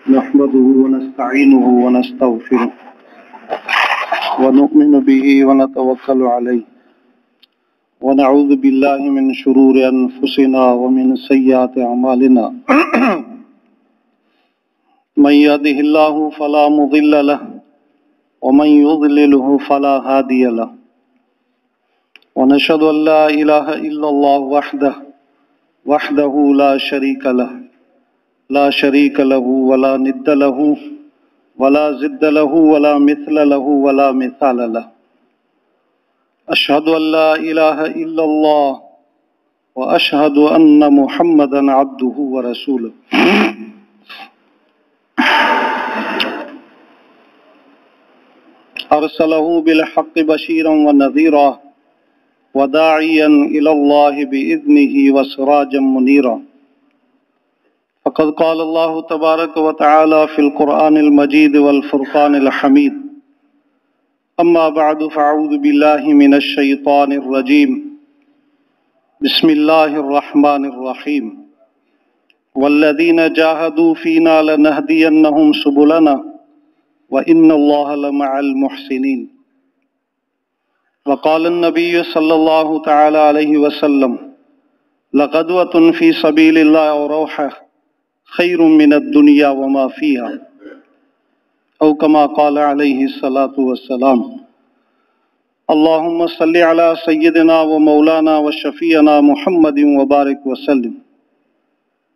نحمده ونستعينه ونستغفره ونؤمن به ونتوكل عليه ونعوذ بالله من شرور أنفسنا ومن سيئات أعمالنا من يهده الله فلا مضل له ومن يضلله فلا هادي له ونشهد أن لا إله إلا الله وحده لا شريك له ولا ند له ولا ضد له ولا مثل له ولا مثال له أشهد أن لا إله إلا الله وأشهد أن محمدا عبده ورسوله أرسله بالحق بشيرا ونذيرا وداعيا إلى الله بإذنه وسراجا منيرا فقد قال الله تبارك وتعالى في القرآن المجيد والفرقان الحميد أما بعد فأعوذ بالله من الشيطان الرجيم بسم الله الرحمن الرحيم والذين جاهدوا فينا لنهدينهم سبلنا وإن الله لمع المحسنين وقال النبي صلى الله تعالى عليه وسلم لغدوة في سبيل الله وروحة خير من الدنيا وما فيها أو كما قال عليه الصلاة والسلام اللهم صل على سيدنا ومولانا وشفيعنا محمد وبارك وسلم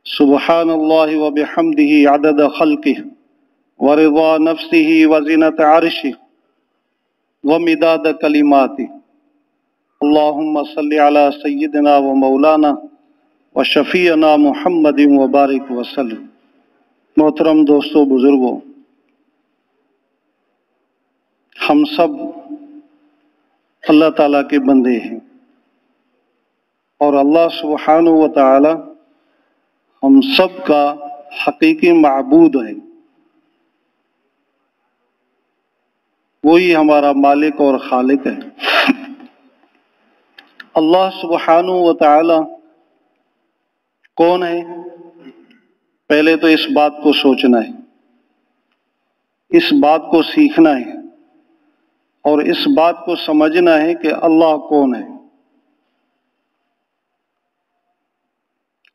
سبحان الله وبحمده عدد خلقه ورضا نفسه وزنة عرشه ومداد كلماته اللهم صل على سيدنا ومولانا وشفیعنا محمد وبارک وسلم۔ محترم دوستو، بزرگوں، ہم سب اللہ تعالیٰ کے بندے ہیں اور اللہ سبحانہ و تعالی ہم سب کا حقیقی معبود ہے، وہی ہمارا مالک اور خالق ہے۔ اللہ سبحانہ و تعالی کون ہے؟ پہلے تو اس بات کو سوچنا ہے، اس بات کو سیکھنا ہے اور اس بات کو سمجھنا ہے کہ اللہ کون ہے۔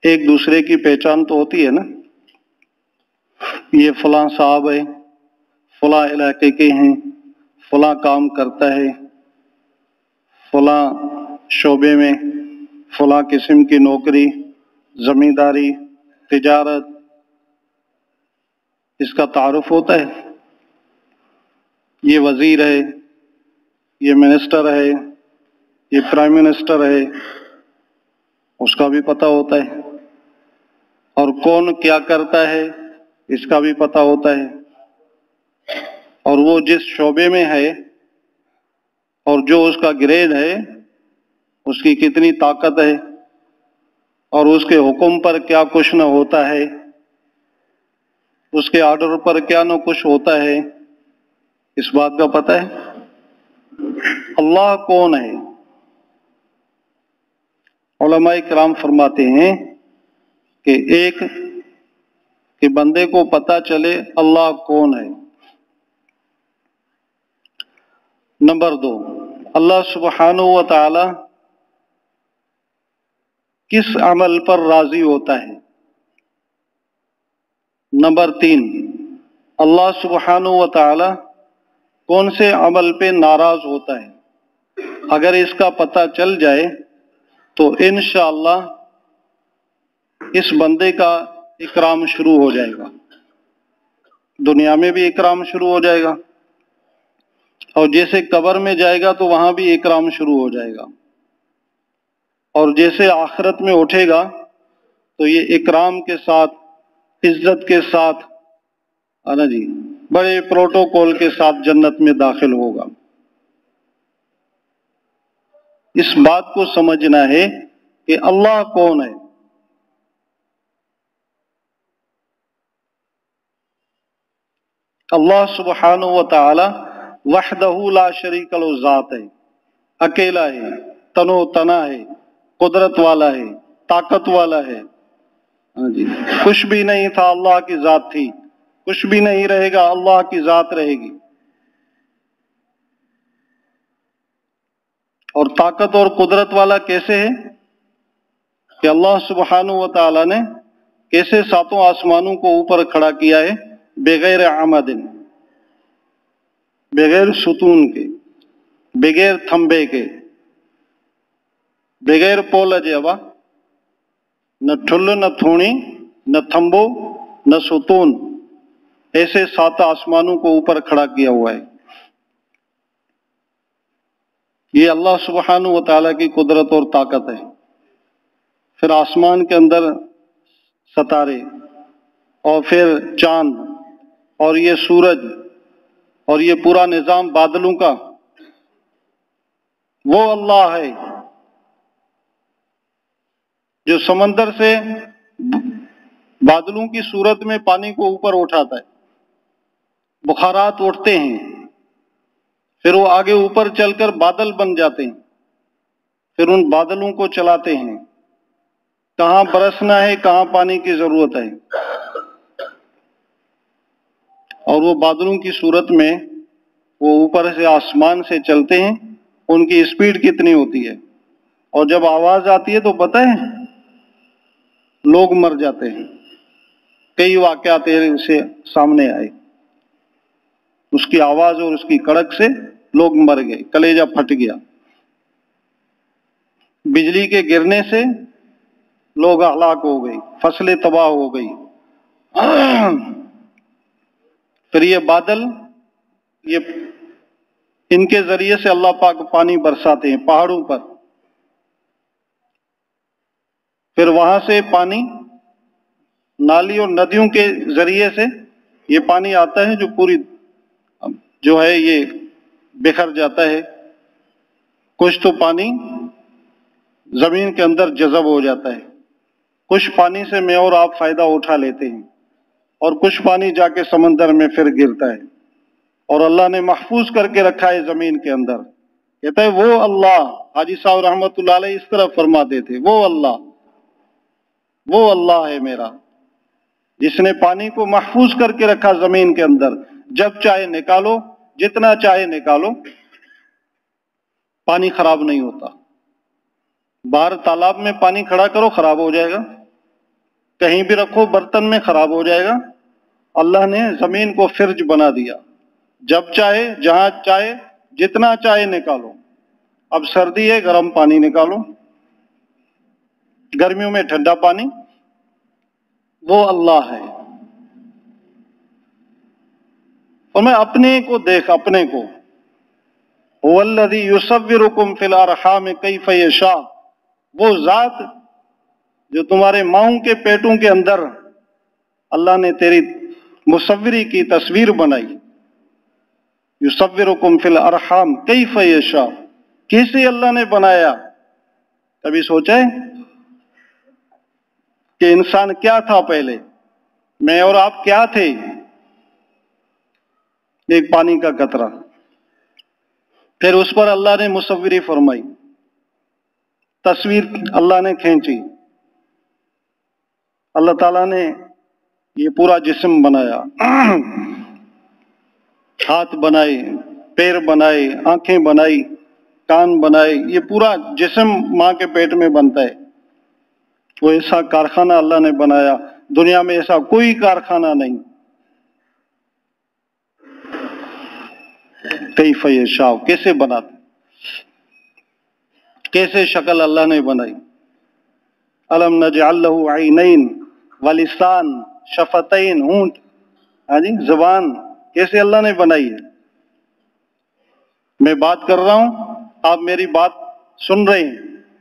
ایک دوسرے کی پہچان تو ہوتی ہے نا، یہ فلاں صاحب ہے، فلاں علاقے کے ہیں، فلاں کام کرتا ہے، فلاں شعبے میں فلاں قسم کی نوکری، زمینداری، تجارت، اس کا تعارف ہوتا ہے۔ یہ وزیر ہے، یہ منسٹر ہے، یہ پرائم منسٹر ہے، اس کا بھی پتہ ہوتا ہے، اور کون کیا کرتا ہے اس کا بھی پتہ ہوتا ہے، اور وہ جس شعبے میں ہے اور جو اس کا گریڈ ہے اس کی کتنی طاقت ہے اور اس کے حکم پر کیا کچھ نہ ہوتا ہے، اس کے آرڈر پر کیا نہ کچھ ہوتا ہے، اس بات کا پتہ ہے۔ اللہ کون ہے؟ علماء کرام فرماتے ہیں کہ ایک کہ بندے کو پتہ چلے اللہ کون ہے۔ نمبر 2، اللہ سبحانہ و تعالی کس عمل پر راضی ہوتا ہے۔ نمبر 3، اللہ سبحانہ و تعالی کون سے عمل پہ ناراض ہوتا ہے۔ اگر اس کا پتہ چل جائے تو انشاءاللہ اس بندے کا اکرام شروع ہو جائے گا، دنیا میں بھی اکرام شروع ہو جائے گا، اور جیسے قبر میں جائے گا تو وہاں بھی اکرام شروع ہو جائے گا، اور جیسے آخرت میں اٹھے گا تو یہ اکرام کے ساتھ، عزت کے ساتھ، جی بڑے پروٹوکول کے ساتھ جنت میں داخل ہوگا۔ اس بات کو سمجھنا ہے کہ اللہ کون ہے۔ اللہ سبحانہ و تعالی وحدہ لا شریک لہ ذات ہے، اکیلا ہے، تنو تنا ہے، قدرت والا ہے، طاقت والا ہے۔ کچھ بھی نہیں تھا، اللہ کی ذات تھی، کچھ بھی نہیں رہے گا، اللہ کی ذات رہے گی۔ اور طاقت اور قدرت والا کیسے ہے کہ اللہ سبحانہ و تعالی نے کیسے ساتوں آسمانوں کو اوپر کھڑا کیا ہے، بغیر عمد، بغیر ستون کے، بغیر تھمبے کے، بغیر پول جیوا، نہ ٹھل نہ تھونی نہ تھمبو نہ ستون، ایسے سات آسمانوں کو اوپر کھڑا کیا ہوا ہے۔ یہ اللہ سبحانہ و تعالیٰ کی قدرت اور طاقت ہے۔ پھر آسمان کے اندر ستارے، اور پھر چاند، اور یہ سورج، اور یہ پورا نظام بادلوں کا، وہ اللہ ہے جو سمندر سے بادلوں کی صورت میں پانی کو اوپر اٹھاتا ہے، بخارات اٹھتے ہیں، پھر وہ آگے اوپر چل کر بادل بن جاتے ہیں، پھر ان بادلوں کو چلاتے ہیں، کہاں برسنا ہے، کہاں پانی کی ضرورت ہے، اور وہ بادلوں کی صورت میں وہ اوپر سے آسمان سے چلتے ہیں۔ ان کی اسپیڈ کتنی ہوتی ہے، اور جب آواز آتی ہے تو پتہ ہے لوگ مر جاتے ہیں۔ کئی واقعات سے سامنے آئے، اس کی آواز اور اس کی کڑک سے لوگ مر گئے، کلیجہ پھٹ گیا۔ بجلی کے گرنے سے لوگ ہلاک ہو گئے، فصلیں تباہ ہو گئی۔ پھر یہ بادل، یہ ان کے ذریعے سے اللہ پاک پانی برساتے ہیں پہاڑوں پر، پھر وہاں سے پانی نالی اور ندیوں کے ذریعے سے یہ پانی آتا ہے، جو پوری جو ہے یہ بکھر جاتا ہے۔ کچھ تو پانی زمین کے اندر جذب ہو جاتا ہے، کچھ پانی سے میں اور آپ فائدہ اٹھا لیتے ہیں، اور کچھ پانی جا کے سمندر میں پھر گرتا ہے، اور اللہ نے محفوظ کر کے رکھا ہے زمین کے اندر۔ کہتا ہے وہ اللہ، حاجی صاحب رحمت اللہ علیہ اس طرح فرماتے تھے، وہ اللہ ہے میرا، جس نے پانی کو محفوظ کر کے رکھا زمین کے اندر، جب چاہے نکالو، جتنا چاہے نکالو، پانی خراب نہیں ہوتا۔ باہر تالاب میں پانی کھڑا کرو خراب ہو جائے گا، کہیں بھی رکھو برتن میں خراب ہو جائے گا۔ اللہ نے زمین کو فرج بنا دیا، جب چاہے جہاں چاہے جتنا چاہے نکالو۔ اب سردی ہے گرم پانی نکالو، گرمیوں میں ٹھنڈا پانی، وہ اللہ ہے۔ اور میں اپنے کو دیکھ، اپنے کو، هو الذی یصورکم فی الارحام کیف یشاء، وہ ذات جو تمہارے ماؤں کے پیٹوں کے اندر اللہ نے تیری مصوری کی تصویر بنائی، یصورکم فی الارحام کیف یشاء، کیسے اللہ نے بنایا؟ کبھی سوچا ہے کہ انسان کیا تھا پہلے، میں اور آپ کیا تھے؟ ایک پانی کا قطرہ، پھر اس پر اللہ نے مصوری فرمائی، تصویر اللہ نے کھینچی، اللہ تعالیٰ نے یہ پورا جسم بنایا، ہاتھ بنائے، پیر بنائے، آنکھیں بنائی، کان بنائے، یہ پورا جسم ماں کے پیٹ میں بنتا ہے۔ وہ ایسا کارخانہ اللہ نے بنایا، دنیا میں ایسا کوئی کارخانہ نہیں۔ کیف یشاء، کیسے بناتے، کیسے شکل اللہ نے بنائی۔ الم نجعل له عینین ولسان شفتین، ہونٹ، ہاں جی، زبان، کیسے اللہ نے بنائی ہے۔ میں بات کر رہا ہوں، آپ میری بات سن رہے ہیں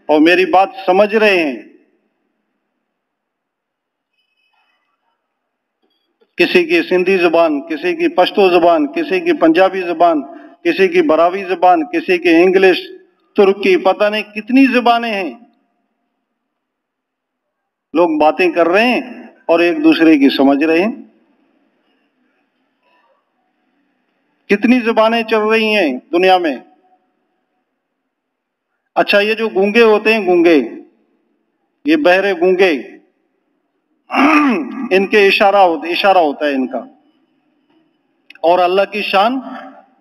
اور میری بات سمجھ رہے ہیں۔ کسی کی سندھی زبان، کسی کی پشتو زبان، کسی کی پنجابی زبان، کسی کی براوی زبان، کسی کی انگلش، ترکی، پتہ نہیں کتنی زبانیں ہیں۔ لوگ باتیں کر رہے ہیں اور ایک دوسرے کی سمجھ رہے ہیں۔ کتنی زبانیں چل رہی ہیں دنیا میں۔ اچھا، یہ جو گونگے ہوتے ہیں، گونگے، یہ بہرے گونگے، ان کے اشارہ ہوتا ہے ان کا، اور اللہ کی شان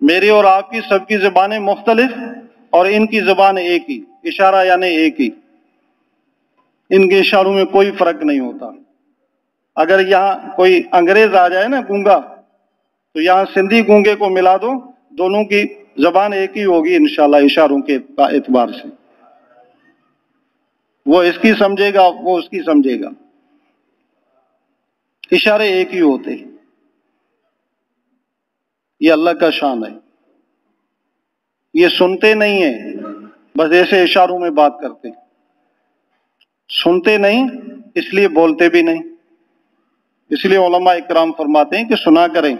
میری اور آپ کی سب کی زبانیں مختلف اور ان کی زبان ایک ہی، اشارہ یعنی ایک ہی، ان کے اشاروں میں کوئی فرق نہیں ہوتا۔ اگر یہاں کوئی انگریز آ جائے نا گونگا، تو یہاں سندھی گونگے کو ملا دو، دونوں کی زبان ایک ہی ہوگی انشاءاللہ اشاروں کے اعتبار سے، وہ اس کی سمجھے گا وہ اس کی سمجھے گا، اشارے ایک ہی ہوتے۔ یہ اللہ کا شان ہے۔ یہ سنتے نہیں ہیں، بس ایسے اشاروں میں بات کرتے، سنتے نہیں اس لیے بولتے بھی نہیں۔ اس لیے علماء اکرام فرماتے ہیں کہ سنا کریں،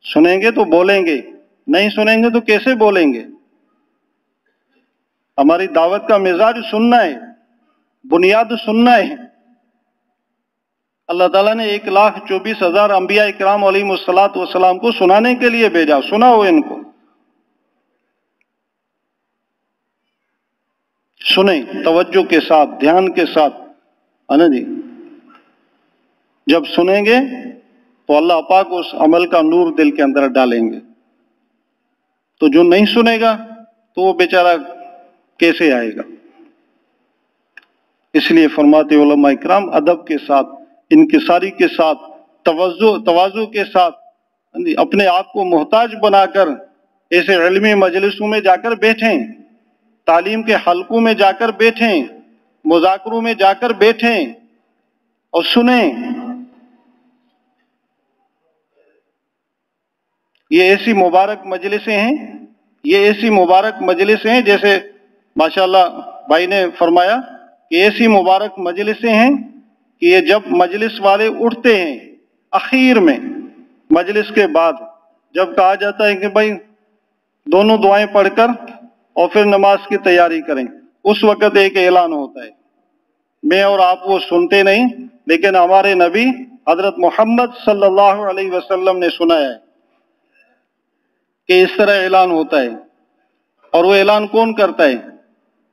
سنیں گے تو بولیں گے، نہیں سنیں گے تو کیسے بولیں گے؟ ہماری دعوت کا مزاج سننا ہے، بنیاد سننا ہے۔ اللہ تعالیٰ نے 1,24,000 انبیاء اکرام علیہم السلام کو سنانے کے لیے بھیجا، سناؤ ان کو، سنیں توجہ کے ساتھ، دھیان کے ساتھ، ہے نا جی؟ جب سنیں گے تو اللہ پاک اس عمل کا نور دل کے اندر ڈالیں گے، تو جو نہیں سنے گا تو وہ بیچارہ کیسے آئے گا؟ اس لیے فرماتے علماء اکرام ادب کے ساتھ، انکساری کے ساتھ، تواضع کے ساتھ اپنے آپ کو محتاج بنا کر ایسے علمی مجلسوں میں جا کر بیٹھیں، تعلیم کے حلقوں میں جا کر بیٹھیں، مذاکروں میں جا کر بیٹھیں اور سنیں۔ یہ ایسی مبارک مجلسیں ہیں، یہ ایسی مبارک مجلسیں ہیں، جیسے ماشاءاللہ بھائی نے فرمایا کہ ایسی مبارک مجلسیں ہیں کہ یہ جب مجلس والے اٹھتے ہیں اخیر میں، مجلس کے بعد جب کہا جاتا ہے کہ بھائی دونوں دعائیں پڑھ کر اور پھر نماز کی تیاری کریں، اس وقت ایک اعلان ہوتا ہے، میں اور آپ وہ سنتے نہیں، لیکن ہمارے نبی حضرت محمد صلی اللہ علیہ وسلم نے سنایا ہے کہ اس طرح اعلان ہوتا ہے۔ اور وہ اعلان کون کرتا ہے؟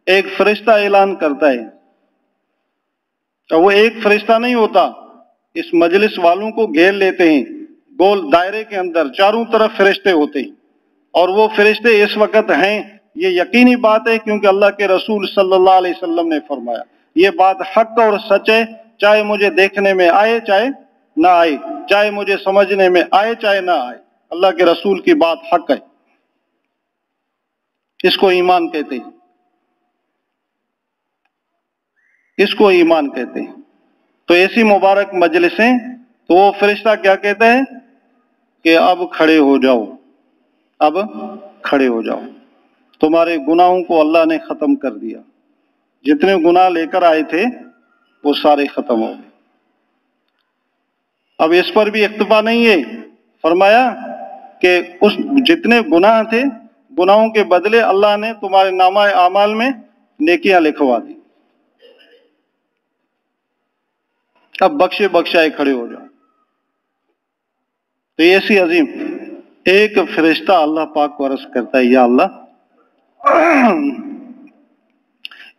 ایک فرشتہ اعلان کرتا ہے۔ تو وہ ایک فرشتہ نہیں ہوتا، اس مجلس والوں کو گھیر لیتے ہیں، گول دائرے کے اندر چاروں طرف فرشتے ہوتے ہیں، اور وہ فرشتے اس وقت ہیں، یہ یقینی بات ہے کیونکہ اللہ کے رسول صلی اللہ علیہ وسلم نے فرمایا، یہ بات حق اور سچ ہے، چاہے مجھے دیکھنے میں آئے چاہے نہ آئے، چاہے مجھے سمجھنے میں آئے چاہے نہ آئے، اللہ کے رسول کی بات حق ہے، اس کو ایمان کہتے ہیں، اس کو ایمان کہتے ہیں۔ تو ایسی مبارک مجلسیں، تو وہ فرشتہ کیا کہتا ہے کہ اب کھڑے ہو جاؤ، اب کھڑے ہو جاؤ، تمہارے گناہوں کو اللہ نے ختم کر دیا، جتنے گناہ لے کر آئے تھے وہ سارے ختم ہو گئے۔ اب اس پر بھی اکتفا نہیں ہے، فرمایا کہ اس جتنے گناہ تھے، گناہوں کے بدلے اللہ نے تمہارے نامہ اعمال میں نیکیاں لکھوا دی، اب بخشے بخشائے کھڑے ہو جاؤ۔ تو یہ ایسی عظیم ایک فرشتہ اللہ پاک کو عرض کرتا ہے، یا اللہ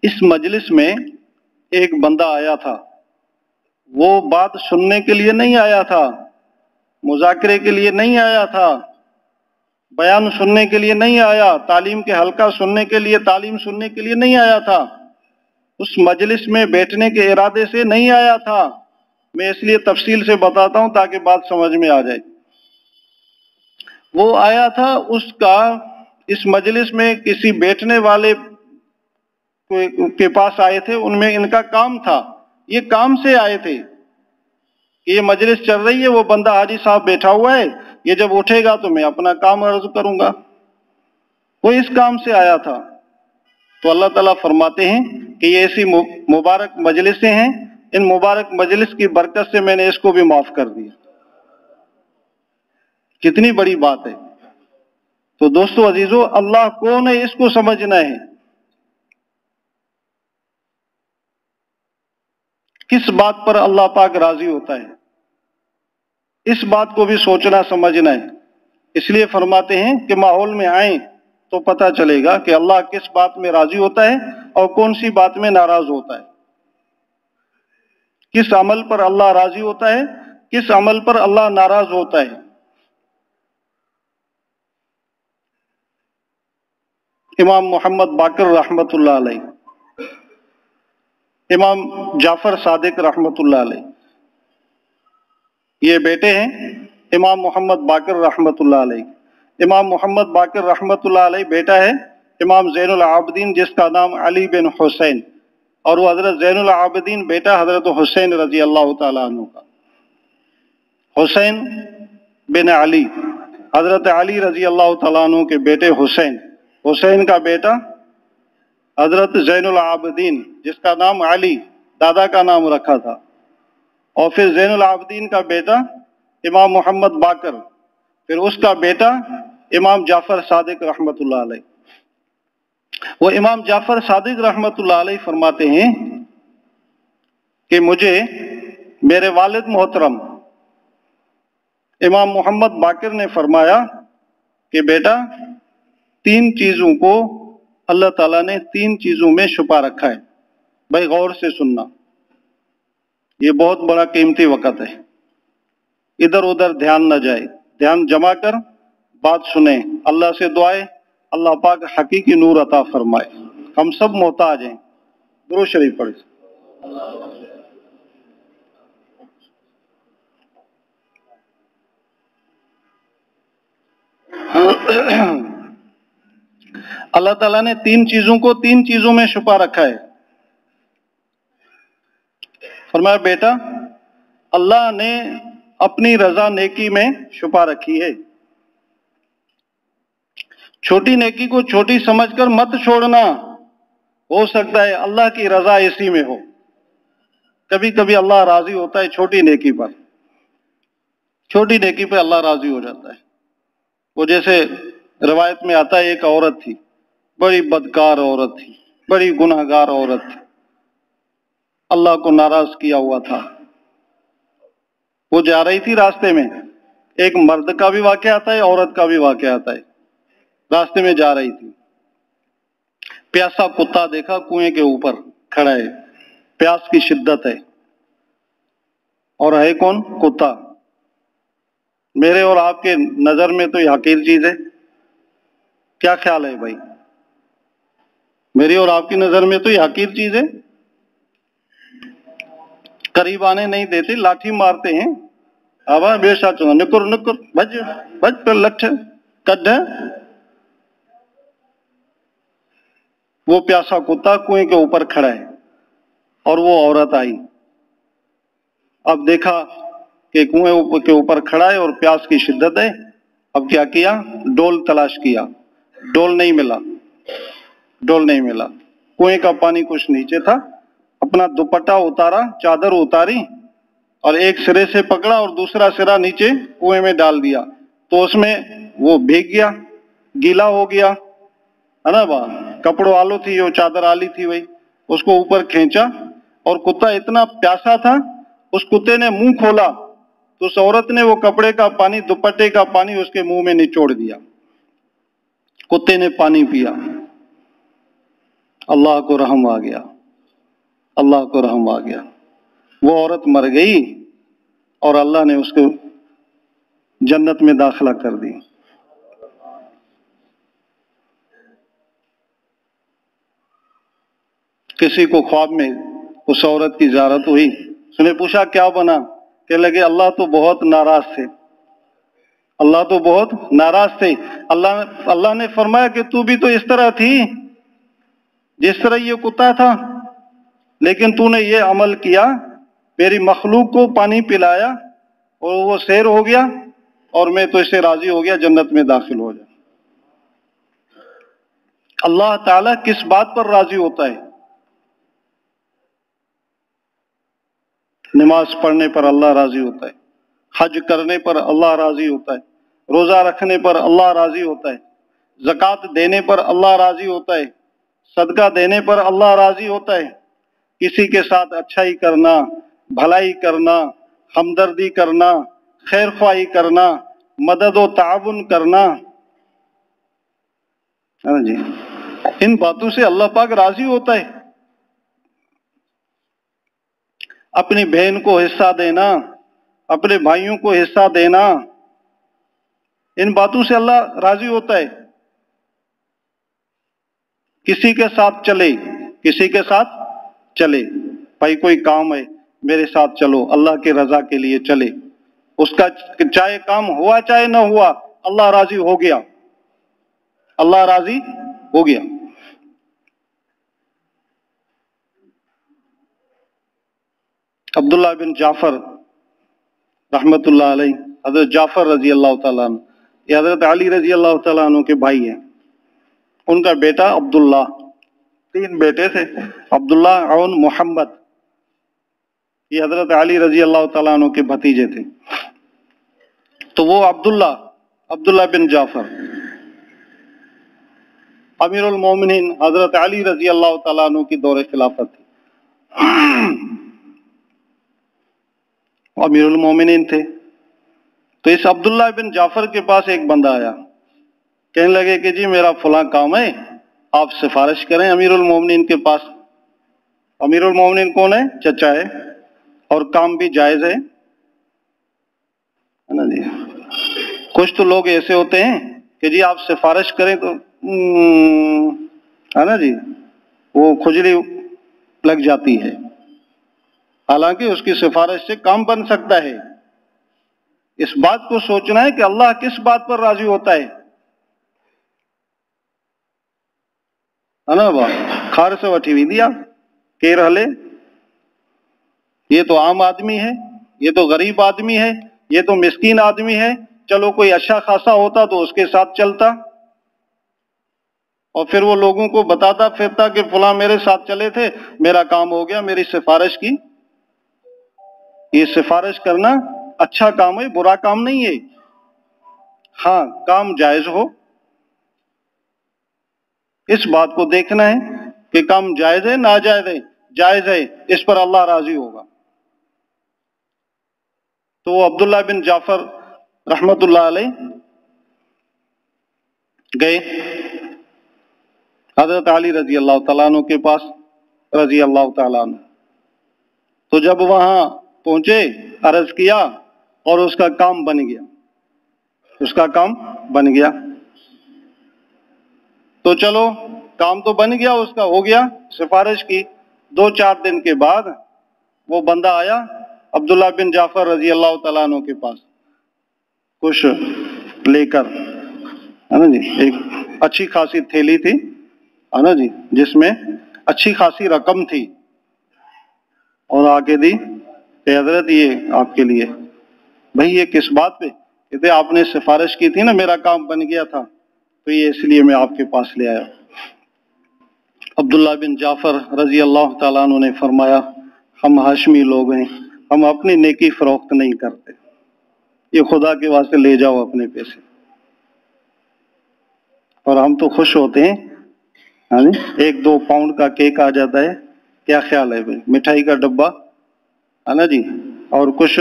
اس مجلس میں ایک بندہ آیا تھا، وہ بات سننے کے لیے نہیں آیا تھا، مذاکرے کے لیے نہیں آیا تھا، بیان سننے کے لیے نہیں آیا، تعلیم کے حلقہ سننے کے لیے، تعلیم سننے کے لیے نہیں آیا تھا، اس مجلس میں بیٹھنے کے ارادے سے نہیں آیا تھا۔ میں اس لیے تفصیل سے بتاتا ہوں تاکہ بات سمجھ میں آ جائے۔ وہ آیا تھا، اس کا اس مجلس میں کسی بیٹھنے والے کے پاس آئے تھے، ان میں ان کا کام تھا، یہ کام سے آئے تھے کہ یہ مجلس چل رہی ہے، وہ بندہ حاجی صاحب بیٹھا ہوا ہے، یہ جب اٹھے گا تو میں اپنا کام عرض کروں گا، وہ اس کام سے آیا تھا۔ تو اللہ تعالیٰ فرماتے ہیں کہ یہ ایسی مبارک مجلسیں ہیں، ان مبارک مجلس کی برکت سے میں نے اس کو بھی معاف کر دیا۔ کتنی بڑی بات ہے۔ تو دوستو عزیزو، اللہ کون ہے اس کو سمجھنا ہے، کس بات پر اللہ پاک راضی ہوتا ہے، اس بات کو بھی سوچنا سمجھنا ہے۔ اس لیے فرماتے ہیں کہ ماحول میں آئیں تو پتہ چلے گا کہ اللہ کس بات میں راضی ہوتا ہے اور کون سی بات میں ناراض ہوتا ہے، کس عمل پر اللہ راضی ہوتا ہے، किस अमल पर अल्लाह नाराज होता है। इमाम मोहम्मद बाकर रहमतुल्लाह अलैह, इमाम जाफर सादिक रहमतुल्लाह अलैह, ये बेटे हैं इमाम मोहम्मद बाकर रहमतुल्लाह अलैह। इमाम मोहम्मद बाकर रहमतुल्लाह अलैह बेटा है इमाम ज़ैनुल आबिदीन, जिसका नाम अली बिन हुसैन, और वो हजरत ज़ैनुल आबिदीन बेटा हजरत हुसैन रजी अल्लाह ताला अन्हु का। हुसैन बिन अली, हजरत अली रजी अल्लाह ताला अन्हु के बेटे हुसैन, हुसैन का बेटा हजरत ज़ैनुल आबिदीन, जिसका नाम अली दादा का नाम रखा था, और फिर ज़ैनुल आबिदीन का बेटा इमाम मोहम्मद बाकर, फिर उसका बेटा इमाम जाफर सादिक रहमतुल्लाह अलैह। वो इमाम जाफर सादिक रहमतुल्लाह अलैह फरमाते हैं कि मुझे मेरे वालिद मोहतरम इमाम मोहम्मद बाकर ने फरमाया कि बेटा, तीन चीजों को अल्लाह ताला ने तीन चीजों में छुपा रखा है। भाई गौर से सुनना, ये बहुत बड़ा कीमती वक़्त है, इधर उधर ध्यान न जाए, ध्यान जमा कर बात सुने, अल्लाह से दुआएं, अल्लाह पाक हकीकी नूर अता फरमाए। हम सब मोहताज हैं। दुरूद शरीफ पढ़े। अल्लाह ताला ने तीन चीजों को तीन चीजों में छुपा रखा है। फरमाया बेटा, अल्लाह ने अपनी रजा नेकी में छुपा रखी है। छोटी नेकी को छोटी समझकर मत छोड़ना, हो सकता है अल्लाह की रजा इसी में हो। कभी कभी अल्लाह राजी होता है छोटी नेकी पर, छोटी नेकी पे अल्लाह राजी हो जाता है। वो जैसे रिवायत में आता है, एक औरत थी, बड़ी बदकार औरत थी, बड़ी गुनाहगार औरत थी, अल्लाह को नाराज किया हुआ था। वो जा रही थी रास्ते में, एक मर्द का भी वाक़या आता है, औरत का भी वाक़या आता है। रास्ते में जा रही थी, प्यासा कुत्ता देखा कुएं के ऊपर खड़ा है, प्यास की शिद्दत है, और है कौन? कुत्ता। मेरे और आपके नजर में तो ये हकीर चीज है। क्या ख्याल है भाई? मेरी और आपकी नजर में तो ये हकीर चीज है। करीब आने नहीं देते, लाठी मारते हैं, आवा बेशा चुना निकुर निकुर भज भज पर लठ कद। वो प्यासा कुत्ता कुएं के ऊपर खड़ा है और वो औरत आई। अब देखा कि कुएं के ऊपर खड़ा है और प्यास की शिद्दत है। अब क्या किया? डोल तलाश किया, डोल नहीं मिला, डोल नहीं मिला। कुएं का पानी कुछ नीचे था, अपना दुपट्टा उतारा, चादर उतारी और एक सिरे से पकड़ा और दूसरा सिरा नीचे कुएं में डाल दिया, तो उसमें वो भीग गया, गीला हो गया, है ना बा, कपड़ों आलू थी, वो चादर आली थी, वही उसको ऊपर खींचा और कुत्ता इतना प्यासा था, उस कुत्ते ने मुंह खोला तो उस औरत ने वो कपड़े का पानी, दुपट्टे का पानी उसके मुंह में निचोड़ दिया। कुत्ते ने पानी पिया, अल्लाह को रहम आ गया, अल्लाह को रहम आ गया। वो औरत मर गई और अल्लाह ने उसको जन्नत में दाखिला कर दी। किसी को ख्वाब में उस औरत की ज़ियारत हुई, उसने पूछा क्या बना? कहने लगे अल्लाह तो बहुत नाराज थे, अल्लाह तो बहुत नाराज थे। अल्लाह ने फरमाया कि तू भी तो इस तरह थी जिस तरह ये कुत्ता था, लेकिन तूने ये अमल किया, मेरी मखलूक को पानी पिलाया और वो सैर हो गया और मैं तो इससे राजी हो गया, जन्नत में दाखिल हो जा। अल्लाह ताला किस बात पर राजी होता है? नमाज पढ़ने पर अल्लाह राजी होता है, हज करने पर अल्लाह राजी होता है, रोजा रखने पर अल्लाह राजी होता है, ज़कात देने पर अल्लाह राजी होता है, सदका देने पर अल्लाह राजी होता है, किसी के साथ अच्छाई करना, भलाई करना, हमदर्दी करना, खैर ख्वाही करना, मदद व ताउन करना, हाँ जी, इन बातों से अल्लाह पाक राजी होता है। अपनी बहन को हिस्सा देना, अपने भाइयों को हिस्सा देना, इन बातों से अल्लाह राजी होता है। किसी के साथ चले, किसी के साथ चले, भाई कोई काम है मेरे साथ चलो, अल्लाह की रजा के लिए चले, उसका चाहे काम हुआ चाहे ना हुआ, अल्लाह राजी हो गया, अल्लाह राजी हो गया। अब्दुल्ला बिन जाफर रहमतुल्लाह अलैह, हजरत जाफर रजी अल्लाह तआला अन्हु, ये हजरत अली रजी अल्लाह तआला अन्हु के भाई हैं। उनका बेटा अब्दुल्ला, 3 बेटे थे, अब्दुल्ला, औन, मोहम्मद। ये हजरत अली रजी अल्लाह तआला अन्हु के भतीजे थे। तो वो अब्दुल्ला बिन जाफर, अमीरुल मोमिनीन हजरत अली रजी अल्लाह तआला अन्हु की दौरे खिलाफत थी, अमीरुल मोमिनीन थे। तो इस अब्दुल्ला बिन जाफर के पास एक बंदा आया, कहने लगे कि जी मेरा फला काम है, आप सिफारिश करें अमीरुल मोमिनीन के पास। अमीरुल मोमिनीन कौन है? चचा है, और काम भी जायज है ना जी। कुछ तो लोग ऐसे होते हैं कि जी आप सिफारिश करें तो है ना जी, वो खुजली लग जाती है, हालांकि उसकी सिफारिश से काम बन सकता है। इस बात को सोचना है कि अल्लाह किस बात पर राजी होता है ना बात। खार से वठी हुई दिया केर हले, ये तो आम आदमी है, ये तो गरीब आदमी है, ये तो मिस्कीन आदमी है, चलो कोई अच्छा खासा होता तो उसके साथ चलता, और फिर वो लोगों को बताता फिरता कि फला मेरे साथ चले थे, मेरा काम हो गया, मेरी सिफारिश की। ये सिफारिश करना अच्छा काम है, बुरा काम नहीं है। हाँ, काम जायज हो, इस बात को देखना है कि काम जायज है नाजायज है। जायज है, इस पर अल्लाह राजी होगा। तो वो अब्दुल्ला बिन जाफर रहमतुल्लाह अलैह गए हजरत अली रजी अल्लाह तआला अन्हु के पास, रजी अल्लाह तआला अन्हु। तो जब वहां पहुंचे, अर्ज किया और उसका काम बन गया, उसका काम बन गया। तो चलो काम तो बन गया, उसका हो गया, सिफारिश की। 2-4 दिन के बाद वो बंदा आया अब्दुल्ला बिन जाफर रजी अल्लाह तआला अन्हु के पास, कुछ लेकर, है ना जी। एक अच्छी खासी थैली थी, है ना जी, जिसमें अच्छी खासी रकम थी, और आके दी कि हजरत ये आपके लिए। भाई ये किस बात पे? कहते आपने सिफारिश की थी ना, मेरा काम बन गया था, तो ये इसलिए मैं आपके पास ले आया। अब्दुल्ला बिन जाफर रजी अल्लाह तआला अन्हु ने फरमाया, हम हाशमी लोग हैं, हम अपनी नेकी फरोख्त नहीं करते, ये खुदा के वास्ते ले जाओ अपने पैसे। और हम तो खुश होते हैं, हाँ जी, 1-2 पाउंड का केक आ जाता है, क्या ख्याल है भाई, मिठाई का डब्बा, है ना जी, और कुछ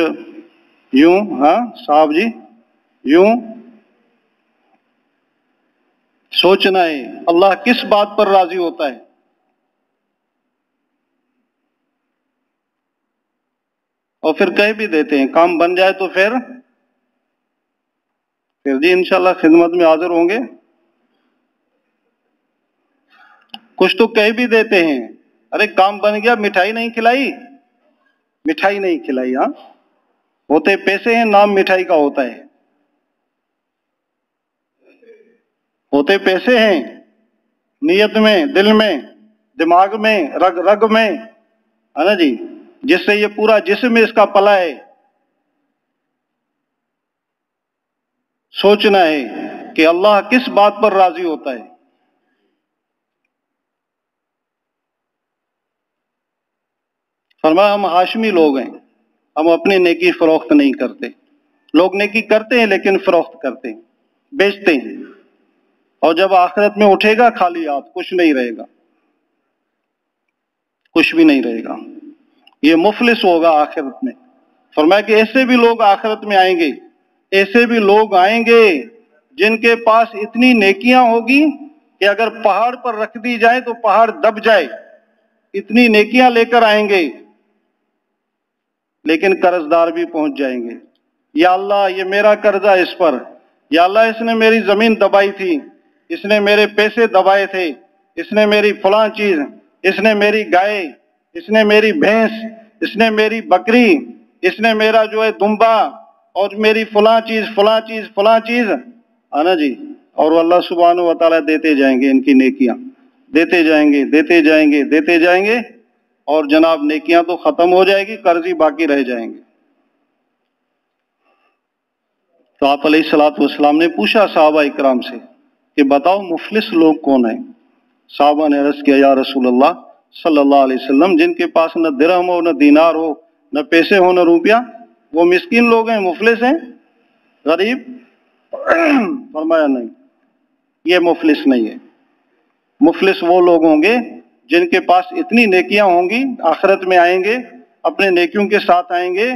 यूं, हाँ साहब जी, यूं सोचना है अल्लाह किस बात पर राजी होता है। और फिर कह भी देते हैं काम बन जाए तो फिर जी इंशाल्लाह खिदमत में हाजिर होंगे। कुछ तो कह भी देते हैं, अरे काम बन गया, मिठाई नहीं खिलाई, मिठाई नहीं खिलाई। हाँ, होते पैसे हैं, नाम मिठाई का होता है, होते पैसे हैं, नियत में, दिल में, दिमाग में, रग रग में, है ना जी, जिससे ये पूरा जिस्म इसका पला है। सोचना है कि अल्लाह किस बात पर राजी होता है। फरमाया हम हाशमी लोग हैं, हम अपनी नेकी फरोख्त नहीं करते। लोग नेकी करते हैं लेकिन फरोख्त करते हैं, बेचते हैं, और जब आखिरत में उठेगा खाली हाथ, कुछ नहीं रहेगा, कुछ भी नहीं रहेगा, ये मुफलिस होगा आखिरत में। फरमाया कि ऐसे भी लोग आखिरत में आएंगे, ऐसे भी लोग आएंगे जिनके पास इतनी नेकियां होगी कि अगर पहाड़ पर रख दी जाए तो पहाड़ दब जाए, इतनी नेकियां लेकर आएंगे, لیکن قرض دار بھی پہنچ جائیں گے. یا اللہ یہ میرا قرضہ اس پر، یا اللہ اس نے میری زمین دبائی تھی، اس نے میرے پیسے دبائے تھے، اس نے میری فلاں چیز، اس نے میری گائے، اس نے میری بھینس، اس نے میری بکری، اس نے میرا جو ہے دمبا، اور میری فلاں چیز فلاں چیز فلاں چیز آنا جی. اور وہ اللہ سبحانہ و تعالیٰ دیتے جائیں گے ان کی نیکیاں، دیتے جائیں گے دیتے جائیں گے دیتے جائیں گے، اور جناب نیکیاں تو ختم ہو جائے گی، قرض ہی باقی رہ جائیں گے. تو آپ علیہ الصلوۃ والسلام نے پوچھا صحابہ اکرام سے کہ بتاؤ مفلس لوگ کون ہیں؟ صحابہ نے عرض کیا یا رسول اللہ صلی اللہ علیہ وسلم، جن کے پاس نہ درہم ہو، نہ دینار ہو، نہ پیسے ہو، نہ روپیہ، وہ مسکین لوگ ہیں، مفلس ہیں، غریب؟ فرمایا نہیں، یہ مفلس نہیں ہے. مفلس وہ لوگ ہوں گے جن کے پاس اتنی نیکیاں ہوں گی، آخرت میں آئیں گے اپنے نیکیوں کے ساتھ آئیں گے،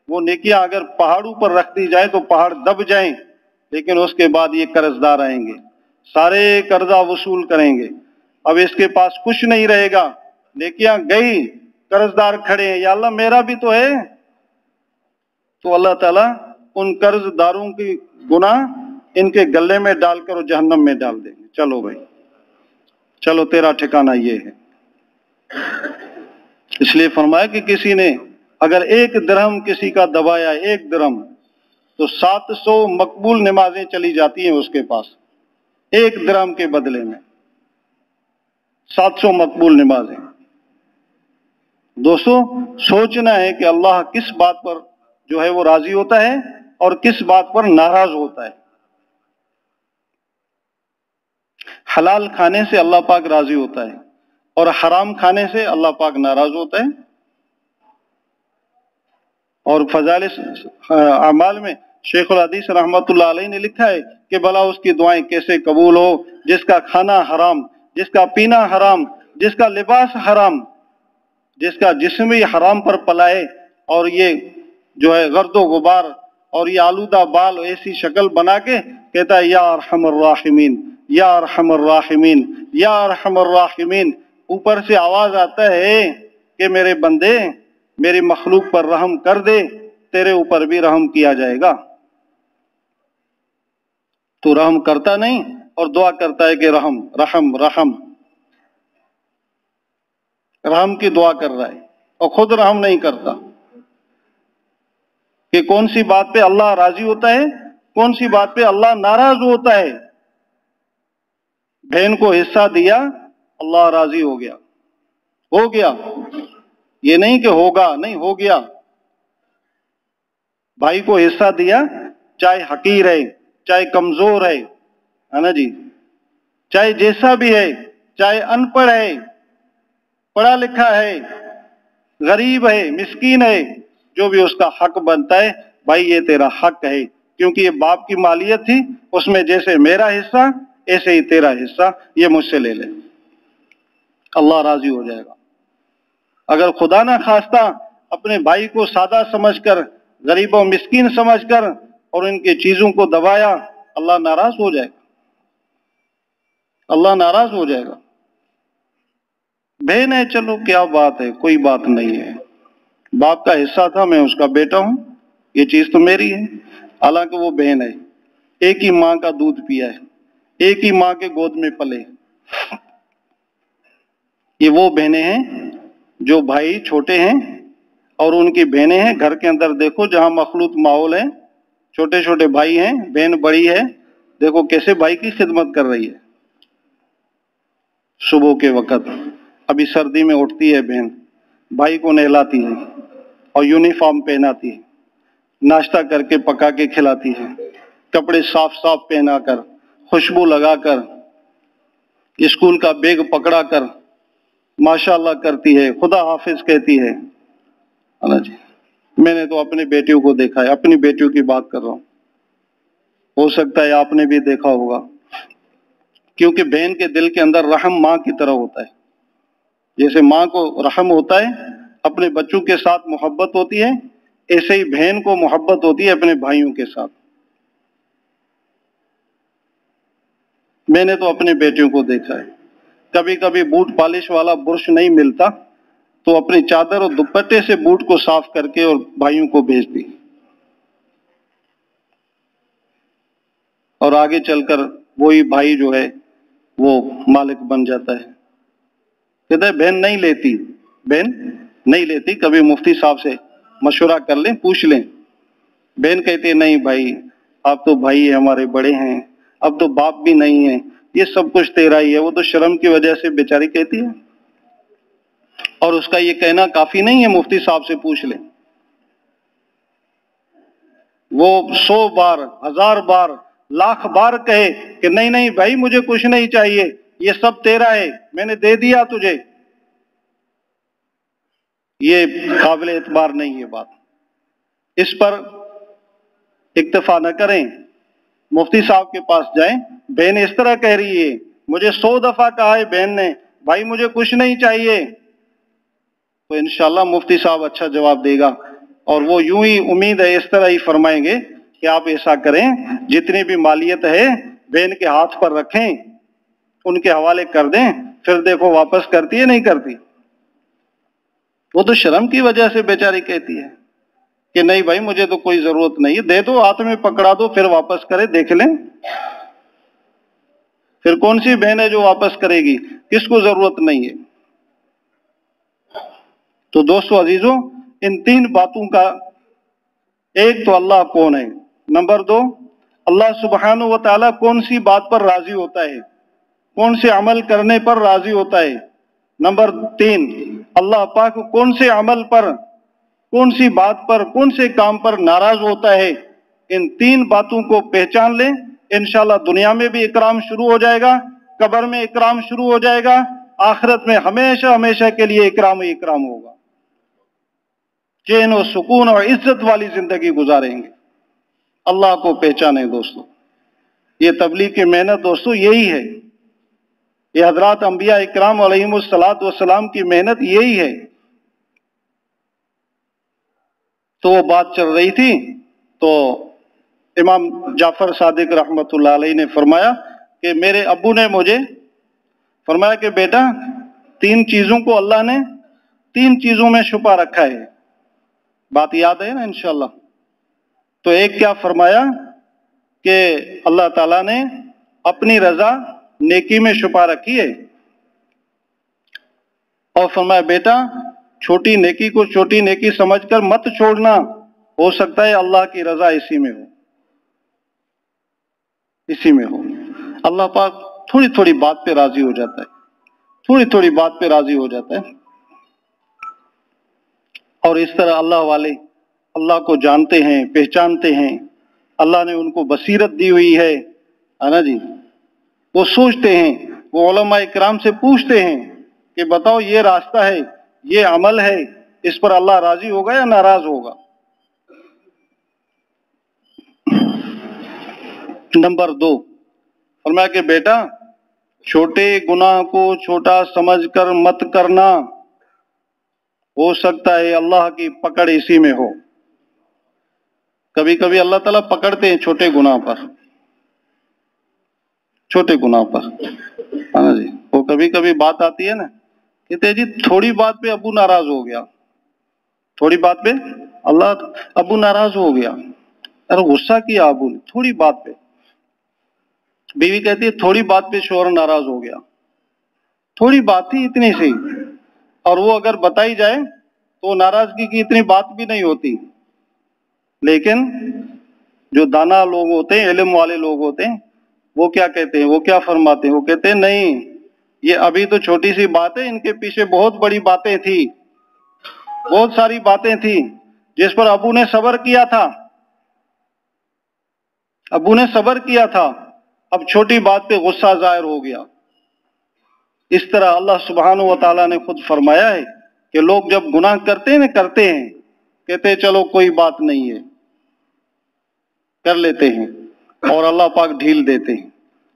وہ نیکیاں اگر پہاڑوں پر رکھ دی جائیں تو پہاڑ دب جائیں، لیکن اس کے بعد یہ قرض دار آئیں گے، سارے قرضہ وصول کریں گے. اب اس کے پاس کچھ نہیں رہے گا، نیکیاں گئی، قرض دار کھڑے ہیں، یا اللہ میرا بھی تو ہے. تو اللہ تعالیٰ ان قرض داروں کی گناہ ان کے گلے میں ڈال کر اور جہنم میں ڈال دیں گے. چلو بھائی، چلو تیرا ٹھکانہ یہ ہے. اس لیے فرمایا کہ کسی نے اگر 1 درہم کسی کا دبایا، 1 درہم، تو 700 مقبول نمازیں چلی جاتی ہیں اس کے پاس، 1 درہم کے بدلے میں 700 مقبول نمازیں. دوستو سوچنا ہے کہ اللہ کس بات پر جو ہے وہ راضی ہوتا ہے اور کس بات پر ناراض ہوتا ہے. حلال کھانے سے اللہ پاک راضی ہوتا ہے اور حرام کھانے سے اللہ پاک ناراض ہوتا ہے. اور فضائل اعمال میں شیخ الحدیث رحمۃ اللہ علیہ نے لکھا ہے کہ بھلا اس کی دعائیں کیسے قبول ہو جس کا کھانا حرام، جس کا پینا حرام، جس کا لباس حرام، جس کا جسم بھی حرام پر پلائے، اور یہ جو ہے گرد و غبار اور یہ آلودہ بال ایسی شکل بنا کے کہتا ہے یا ارحم الراحمین یا ارحم الراحمین یا ارحم الراحمین. اوپر سے آواز آتا ہے کہ میرے بندے میری مخلوق پر رحم کر دے، تیرے اوپر بھی رحم کیا جائے گا. تو رحم کرتا نہیں اور دعا کرتا ہے کہ رحم رحم رحم، رحم کی دعا کر رہا ہے اور خود رحم نہیں کرتا. کہ کون سی بات پہ اللہ راضی ہوتا ہے، کون سی بات پہ اللہ ناراض ہوتا ہے. بہن کو حصہ دیا، اللہ راضی ہو گیا، ہو گیا، یہ نہیں کہ ہوگا، نہیں ہو گیا. بھائی کو حصہ دیا، چاہے حقیر ہے، چاہے کمزور ہے نا جی، چاہے جیسا بھی ہے، چاہے ان پڑھ ہے، پڑھا لکھا ہے، غریب ہے، مسکین ہے، جو بھی اس کا حق بنتا ہے، بھائی یہ تیرا حق ہے، کیونکہ یہ باپ کی مالیت تھی، اس میں جیسے میرا حصہ ایسے ہی تیرا حصہ، یہ مجھ سے لے لے، اللہ راضی ہو جائے گا. اگر خدا نہ خواستہ اپنے بھائی کو سادہ سمجھ کر، غریب و مسکین سمجھ کر اور ان کی چیزوں کو دبایا، اللہ ناراض ہو جائے گا، اللہ ناراض ہو جائے گا. بہن ہے، چلو کیا بات ہے، کوئی بات نہیں ہے، باپ کا حصہ تھا، میں اس کا بیٹا ہوں، یہ چیز تو میری ہے. حالانکہ وہ بہن ہے، ایک ہی ماں کا دودھ پیا ہے، ایک ہی ماں کے گود میں پلے. یہ وہ بہنیں ہیں جو بھائی چھوٹے ہیں اور ان کی بہنیں ہیں. گھر کے اندر دیکھو جہاں مخلوط ماحول ہے، چھوٹے چھوٹے بھائی ہیں، بہن بڑی ہے، دیکھو کیسے بھائی کی خدمت کر رہی ہے. صبح کے وقت ابھی سردی میں اٹھتی ہے بہن، بھائی کو نہلاتی ہے اور یونیفارم پہناتی ہے، ناشتہ کر کے پکا کے کھلاتی ہے، کپڑے صاف صاف پہنا کر، خوشبو لگا کر، اسکول کا بیگ پکڑا کر ماشاءاللہ کرتی ہے، خدا حافظ کہتی ہے. اللہ جی، میں نے تو اپنی بیٹیوں کو دیکھا ہے، اپنی بیٹیوں کی بات کر رہا ہوں، ہو سکتا ہے آپ نے بھی دیکھا ہوگا. کیونکہ بہن کے دل کے اندر رحم ماں کی طرح ہوتا ہے. جیسے ماں کو رحم ہوتا ہے، اپنے بچوں کے ساتھ محبت ہوتی ہے، ایسے ہی بہن کو محبت ہوتی ہے اپنے بھائیوں کے ساتھ. میں نے تو اپنے بیٹیوں کو دیکھا ہے، کبھی کبھی بوٹ پالش والا برش نہیں ملتا تو अपनी चादर और दुपट्टे से बूट को साफ करके और भाइयों को भेज दी। और आगे चलकर वही भाई जो है वो मालिक बन जाता है। कहता है बहन नहीं लेती, बहन नहीं लेती, कभी मुफ्ती साहब से मशवरा कर लें, पूछ लें। बहन कहती है नहीं भाई, आप तो भाई हमारे बड़े हैं, अब तो बाप भी नहीं है, ये सब कुछ तेरा ही है। वो तो शर्म की वजह से बेचारी कहती है, और उसका ये कहना काफी नहीं है मुफ्ती साहब से पूछ लें। वो 100 बार, 1000 बार, लाख बार कहे कि नहीं नहीं भाई मुझे कुछ नहीं चाहिए, ये सब तेरा है, मैंने दे दिया तुझे, ये काबिल एतबार नहीं है बात। इस पर इक्तफा न करें, मुफ्ती साहब के पास जाएं, बहन इस तरह कह रही है, मुझे 100 दफा कहा है बहन ने भाई मुझे कुछ नहीं चाहिए, तो इंशाल्लाह मुफ्ती साहब अच्छा जवाब देगा। और वो यूं ही उम्मीद है इस तरह ही फरमाएंगे कि आप ऐसा करें, जितनी भी मालियत है बहन के हाथ पर रखें, उनके हवाले कर दें, फिर देखो वापस करती है नहीं करती। वो तो शर्म की वजह से बेचारी कहती है कि नहीं भाई मुझे तो कोई जरूरत नहीं है, दे दो, हाथ में पकड़ा दो, फिर वापस करे, देख लें। फिर कौन सी बहन है जो वापस करेगी, किसको जरूरत नहीं है। तो दोस्तों अजीजों, इन 3 बातों का, एक तो अल्लाह कौन है, नंबर 2 अल्लाह सुब्हानहू व तआला कौन सी बात पर राजी होता है, कौन से अमल करने पर राजी होता है, नंबर 3 अल्लाह पाक कौन से अमल पर, कौन सी बात पर, कौन से काम पर नाराज होता है। इन 3 बातों को पहचान लें, इंशाल्लाह दुनिया में भी इकराम शुरू हो जाएगा, कब्र में इकराम शुरू हो जाएगा, आखिरत में हमेशा हमेशा के लिए इकराम ही इकराम होगा। चैन और सुकून और इज्जत वाली जिंदगी गुजारेंगे। अल्लाह को पहचाने दोस्तों, ये तबलीग की मेहनत दोस्तों यही है, ये हजरात अंबिया इकराम अलैहिमुस्सलात वस्सलाम की मेहनत यही है। तो वो बात चल रही थी, तो इमाम जाफर सादिक रहमतुल्लाह अलैह ने फरमाया कि मेरे अब्बू ने मुझे फरमाया कि बेटा 3 चीजों को अल्लाह ने 3 चीजों में छुपा रखा है। बात याद है ना इंशाल्लाह। तो एक क्या फरमाया कि अल्लाह ताला ने अपनी रजा नेकी में छुपा रखी है, और फरमाया बेटा छोटी नेकी को छोटी नेकी समझकर मत छोड़ना, हो सकता है अल्लाह की रजा इसी में हो, इसी में हो। अल्लाह पाक थोड़ी थोड़ी बात पे राजी हो जाता है, थोड़ी थोड़ी बात पे राजी हो जाता है। और इस तरह अल्लाह वाले अल्लाह को जानते हैं, पहचानते हैं, अल्लाह ने उनको बसीरत दी हुई है ना जी। वो सोचते हैं, वो उलमा इकराम से पूछते हैं कि बताओ ये रास्ता है, ये अमल है, इस पर अल्लाह राजी होगा या नाराज होगा। नंबर 2 फरमाया कि बेटा छोटे गुनाह को छोटा समझकर मत करना, हो सकता है अल्लाह की पकड़ इसी में हो। कभी कभी अल्लाह ताला पकड़ते हैं छोटे गुनाह पर, छोटे गुनाह पर, है ना जी। वो कभी कभी बात आती है ना, कहते हैं जी थोड़ी बात पे अबू नाराज हो गया, थोड़ी बात पे अल्लाह अबू नाराज हो गया, अरे गुस्सा किया अबू ने थोड़ी बात पे। बीवी कहती है थोड़ी बात पे शोहर नाराज हो गया, थोड़ी बात थी इतनी सी, और वो अगर बताई जाए तो नाराजगी की इतनी बात भी नहीं होती। लेकिन जो दाना लोग होते हैं, इल्म वाले लोग होते हैं, वो क्या कहते हैं, वो क्या फरमाते हैं, वो कहते हैं नहीं ये अभी तो छोटी सी बात है, इनके पीछे बहुत बड़ी बातें थी, बहुत सारी बातें थी जिस पर अबू ने सब्र किया था, अबू ने सब्र किया था, अब छोटी बात पे गुस्सा जाहिर हो गया। इस तरह अल्लाह सुब्हानहू व तआला ने खुद फरमाया है कि लोग जब गुनाह करते हैं, कहते हैं चलो कोई बात नहीं है, कर लेते हैं, और अल्लाह पाक ढील देते हैं।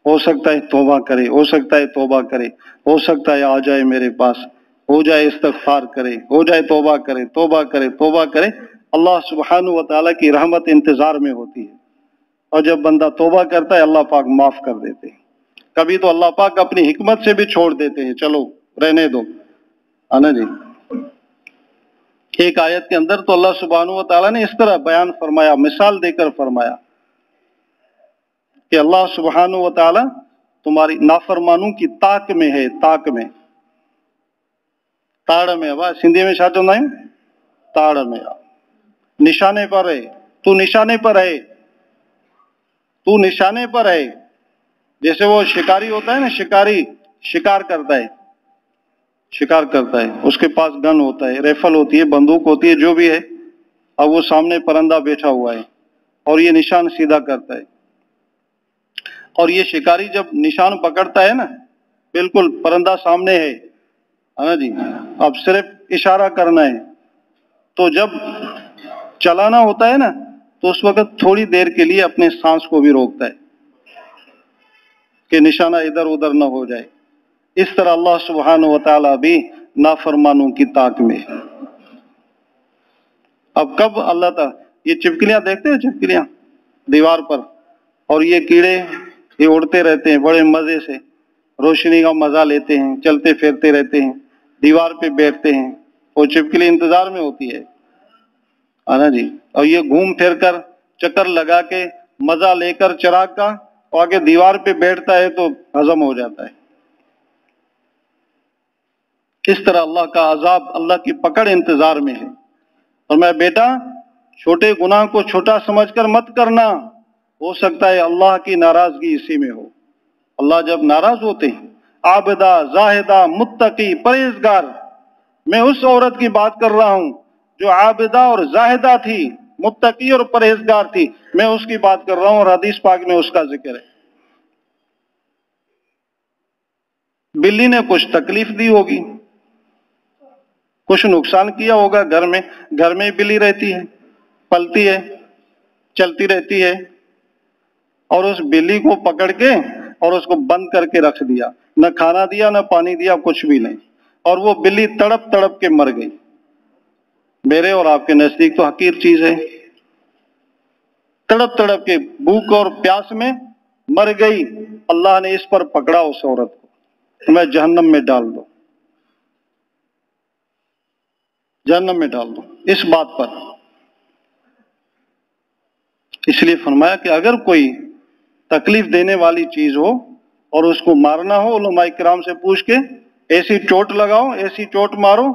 हो सकता है तौबा करे, हो सकता है तौबा करे, हो सकता है आ जाए मेरे पास, हो जाए इस्तगफार करे, हो जाए तौबा करे, तौबा करे, तौबा करे। अल्लाह सुब्हानहू व तआला की रहमत इंतजार में होती है, और जब बंदा तौबा करता है अल्लाह पाक माफ कर देते हैं। कभी तो अल्लाह पाक अपनी हिकमत से भी छोड़ देते हैं, चलो रहने दो, है ना जी। ایک آیت کے اندر تو اللہ سبحانہ و تعالیٰ نے اس طرح بیان فرمایا، مثال دے کر فرمایا کہ اللہ سبحانہ و تعالیٰ تمہاری نافرمانوں کی طاق میں ہے، طاق میں، تاڑ میں، سندھی میں چھا چوندہ ہیں، تاڑ میں، نشانے پر ہے، تو نشانے پر ہے، تو نشانے پر ہے. جیسے وہ شکاری ہوتا ہے نا، شکاری شکار کرتا ہے، شکار کرتا ہے، اس کے پاس گن ہوتا ہے، ریفل ہوتی ہے، بندوق ہوتی ہے، جو بھی ہے. اب وہ سامنے پرندہ بیٹھا ہوا ہے اور یہ نشان سیدھا کرتا ہے، اور یہ شکاری جب نشان پکڑتا ہے نا، بالکل پرندہ سامنے ہے نا جی، اب صرف اشارہ کرنا ہے. تو جب چلانا ہوتا ہے نا تو اس وقت تھوڑی دیر کے لیے اپنے سانس کو بھی روکتا ہے کہ نشانہ ادھر ادھر نہ ہو جائے. اس طرح اللہ سبحانہ و تعالیٰ بھی نافرمانوں کی طاق میں. اب کب اللہ تعالیٰ، یہ چپکلیاں دیکھتے ہیں، چپکلیاں دیوار پر، اور یہ کیڑے یہ اڑتے رہتے ہیں بڑے مزے سے، روشنی کا مزہ لیتے ہیں، چلتے پھرتے رہتے ہیں، دیوار پہ بیٹھتے ہیں، وہ چپکلی انتظار میں ہوتی ہے نا جی، اور یہ گھوم پھر کر چکر لگا کے مزہ لے کر چراغ کا اور آگے دیوار پہ بیٹھتا ہے تو ہضم ہو جاتا ہے. اس طرح اللہ کا عذاب، اللہ کی پکڑ انتظار میں ہے. اور میں بیٹا چھوٹے گناہ کو چھوٹا سمجھ کر مت کرنا، ہو سکتا ہے اللہ کی ناراضگی اسی میں ہو. اللہ جب ناراض ہوتے ہیں، عابدہ، زاہدہ، متقی، پرہیزگار، میں اس عورت کی بات کر رہا ہوں جو عابدہ اور زاہدہ تھی، متقی اور پرہیزگار تھی، میں اس کی بات کر رہا ہوں، اور حدیث پاک میں اس کا ذکر ہے. بلی نے کچھ تکلیف دی ہوگی، کچھ نقصان کیا ہوگا، گھر میں بلی رہتی ہے، پلتی ہے، چلتی رہتی ہے، اور اس بلی کو پکڑ کے اور اس کو بند کر کے رکھ دیا، نہ کھانا دیا نہ پانی دیا، کچھ بھی نہیں، اور وہ بلی تڑپ تڑپ کے مر گئی. میرے اور آپ کے نزدیک تو حقیر چیز ہے، تڑپ تڑپ کے بھوک اور پیاس میں مر گئی. اللہ نے اس پر پکڑا اس عورت کو، تمہیں جہنم میں ڈال دو، جہنم میں ڈال دو، اس بات پر. اس لیے فرمایا کہ اگر کوئی تکلیف دینے والی چیز ہو اور اس کو مارنا ہو، علماء کرام سے پوچھ کے ایسی چوٹ لگاؤ، ایسی چوٹ مارو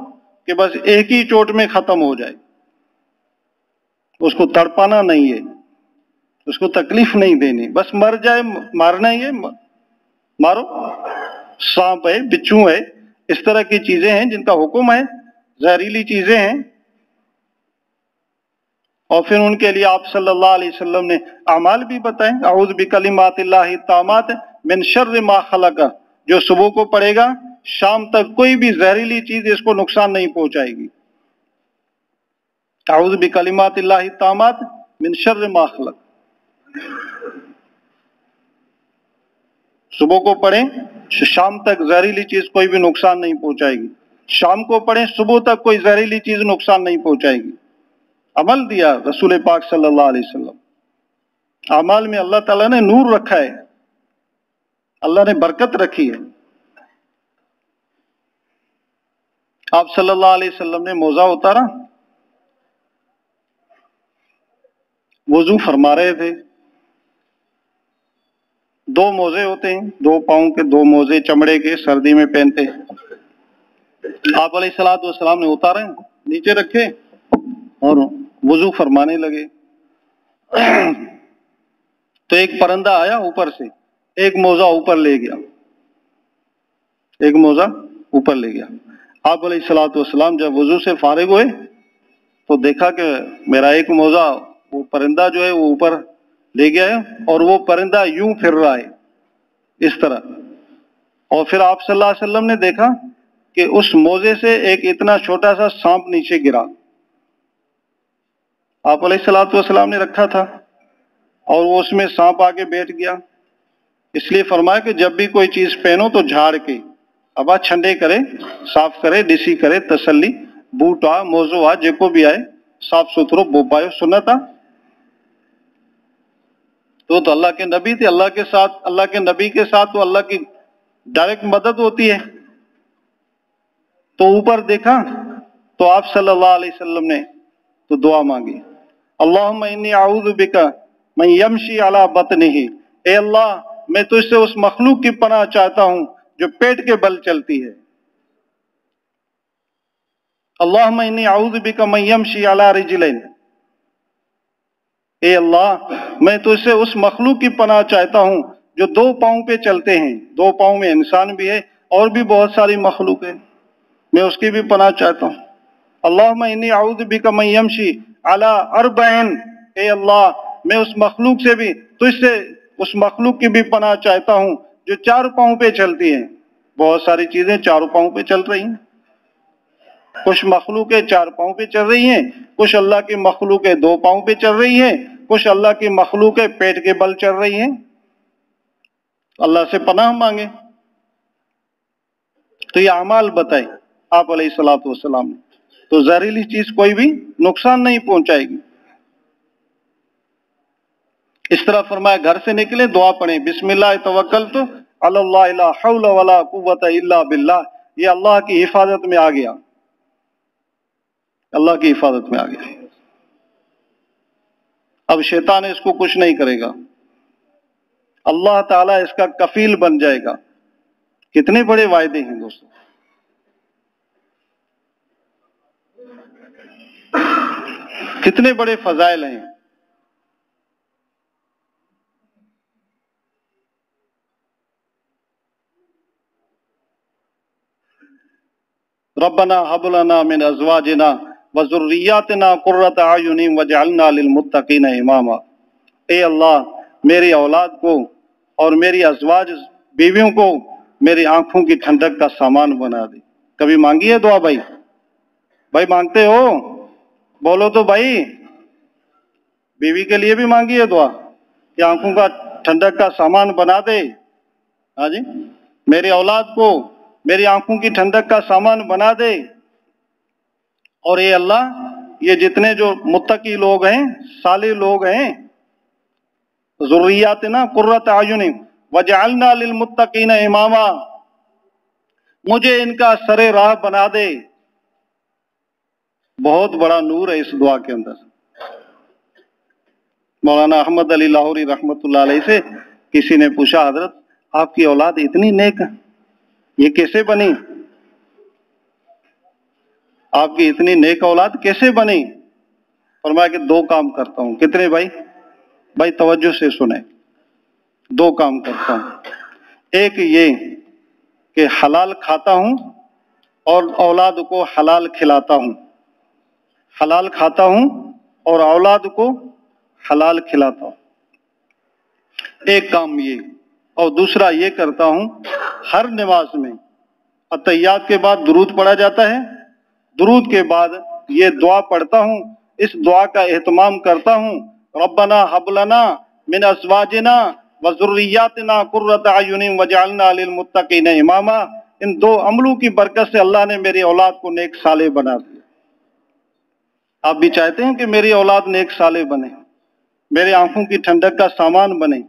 کہ بس ایک ہی چوٹ میں ختم ہو جائے. اس کو تڑپانا نہیں ہے، اس کو تکلیف نہیں دینی، بس مر جائے، مارنا ہی ہے، مارو. سانپ ہے، بچھو ہے، اس طرح کی چیزیں ہیں جن کا حکم ہے، زہریلی چیزیں ہیں. اور پھر ان کے لیے آپ صلی اللہ علیہ وسلم نے اعمال بھی بتائیں، اعوذ بکلمات اللہ التامات من شر ما خلق، جو صبح کو پڑھے گا شام تک کوئی بھی زہریلی چیز اس کو نقصان نہیں پہنچائے گی. اعوذ بکلمات اللہ التامات من شر ما خلق، صبح کو پڑھیں شام تک زہریلی چیز کوئی بھی نقصان نہیں پہنچائے گی، شام کو پڑھیں صبح تک کوئی زہریلی چیز نقصان نہیں پہنچائے گی. عمل دیا رسول پاک صلی اللہ علیہ وسلم. اعمال میں اللہ تعالیٰ نے نور رکھا ہے، اللہ نے برکت رکھی ہے. آپ صلی اللہ علیہ وسلم نے موزہ اتارا، وضو فرما رہے تھے. 2 موزے ہوتے ہیں، 2 پاؤں کے 2 موزے چمڑے کے، سردی میں پہنتے ہیں. آپ علیہ الصلوۃ والسلام نے اتارے، نیچے رکھے اور وضو فرمانے لگے. تو ایک پرندہ آیا اوپر سے، ایک موزہ اوپر لے گیا، ایک موزہ اوپر لے گیا. آپ علیہ الصلوۃ والسلام جب وضو سے فارغ ہوئے تو دیکھا کہ میرا ایک موزہ وہ پرندہ جو ہے وہ اوپر لے گیا ہے، اور وہ پرندہ یوں پھر رہا ہے اس طرح. اور پھر آپ صلی اللہ علیہ وسلم نے دیکھا کہ اس موزے سے ایک اتنا چھوٹا سا سانپ نیچے گرا، آپ علیہ الصلوۃ والسلام نے رکھا تھا، اور وہ اس میں سانپ آ کے بیٹھ گیا. اس لیے فرمایا کہ جب بھی کوئی چیز پہنو تو جھاڑ کے ابا چھنڈے کرے، صاف کرے، ڈسی کرے، تسلی بوٹ آ موضوع آ جے کو بھی آئے صاف ستھرو بوپایو سنت آ. تو اللہ کے نبی تھے، اللہ کے ساتھ، اللہ کے نبی کے ساتھ تو اللہ کی ڈائریکٹ مدد ہوتی ہے. تو اوپر دیکھا تو آپ صلی اللہ علیہ وسلم نے تو دعا مانگی، اللہم انی اعوذ بک من یمشی علی بطنہ، اے اللہ میں تجھ سے اس مخلوق کی پناہ چاہتا ہوں جو پیٹ کے بل چلتی ہے، اللہم انی اعوذ بک من یمشی علی رجلین، اے اللہ میں تجھ سے اس مخلوق کی پناہ چاہتا ہوں جو دو پاؤں پہ چلتے ہیں، دو پاؤں میں انسان بھی ہے اور بھی بہت ساری مخلوق ہے، میں اس کی بھی پناہ چاہتا ہوں، اللہم انی اعوذ بک من یمشی علی اربعین، اے اللہ میں اس مخلوق سے بھی تجھ سے اس مخلوق کی بھی پناہ چاہتا ہوں جو چار پاؤں پہ چلتی ہیں، بہت ساری چیزیں چاروں پاؤں پہ چل رہی ہیں، کچھ مخلوقیں چار پاؤں پہ چل رہی ہیں، کچھ اللہ کی مخلوقیں دو پاؤں پہ چل رہی ہیں، کچھ اللہ کی مخلوقیں پیٹ کے بل چل رہی ہیں، اللہ سے پناہ مانگے۔ تو یہ اعمال بتائے آپ علیہ الصلوۃ والسلام نے، تو زہریلی چیز کوئی بھی نقصان نہیں پہنچائے گی۔ اس طرح فرمایا گھر سے نکلے دعا پڑھیں، بسم اللہ توکلت علی اللہ لا حول ولا قوت الا باللہ، یہ اللہ کی حفاظت میں آ گیا، اللہ کی حفاظت میں آ گیا، اب شیطان اس کو کچھ نہیں کرے گا، اللہ تعالیٰ اس کا کفیل بن جائے گا۔ کتنے بڑے وعدے ہیں دوستو، کتنے بڑے فضائل ہیں۔ ربنا هب لنا من ازواجنا وذرياتنا قرۃ اعین واجعلنا للمتقین اماما، اے اللہ میری اولاد کو اور میری ازواج بیویوں کو میری آنکھوں کی ٹھنڈک کا سامان بنا دے۔ کبھی مانگی ہے دعا بھائی؟ بھائی مانگتے ہو؟ بولو تو بھائی، بیوی کے لیے بھی مانگی ہے دعا کہ آنکھوں کا ٹھنڈک کا سامان بنا دے، ہاں جی، میری اولاد کو میری آنکھوں کی ٹھنڈک کا سامان بنا دے، اور اے اللہ یہ جتنے جو متقی لوگ ہیں، صالح لوگ ہیں، ذریاتنا قرۃ اعین وجعلنا للمتقین اماما، مجھے ان کا سر راہ بنا دے۔ بہت بڑا نور ہے اس دعا کے اندر۔ مولانا احمد علی لاہوری رحمۃ اللہ علیہ سے کسی نے پوچھا، حضرت آپ کی اولاد اتنی نیک ہے، یہ کیسے بنی؟ آپ کی اتنی نیک اولاد کیسے بنی؟ فرمایا کہ دو کام کرتا ہوں۔ کتنے بھائی؟ بھائی توجہ سے سنیں، دو کام کرتا ہوں، ایک یہ کہ حلال کھاتا ہوں اور اولاد کو حلال کھلاتا ہوں، حلال کھاتا ہوں اور اولاد کو حلال کھلاتا ہوں، ایک کام یہ، اور دوسرا یہ کرتا ہوں ہر نماز میں اتحیات کے بعد درود پڑھا جاتا ہے، درود کے بعد یہ دعا پڑھتا ہوں، اس دعا کا اہتمام کرتا ہوں، ربنا حب لنا من ازواجنا وذریاتنا قرۃ اعین وجعلنا للمتقین اماما، ان دو عملوں کی برکت سے اللہ نے میری اولاد کو نیک صالح بنا دیا۔ آپ بھی چاہتے ہیں کہ میری اولاد نیک صالح بنے، میری آنکھوں کی ٹھنڈک کا سامان بنے،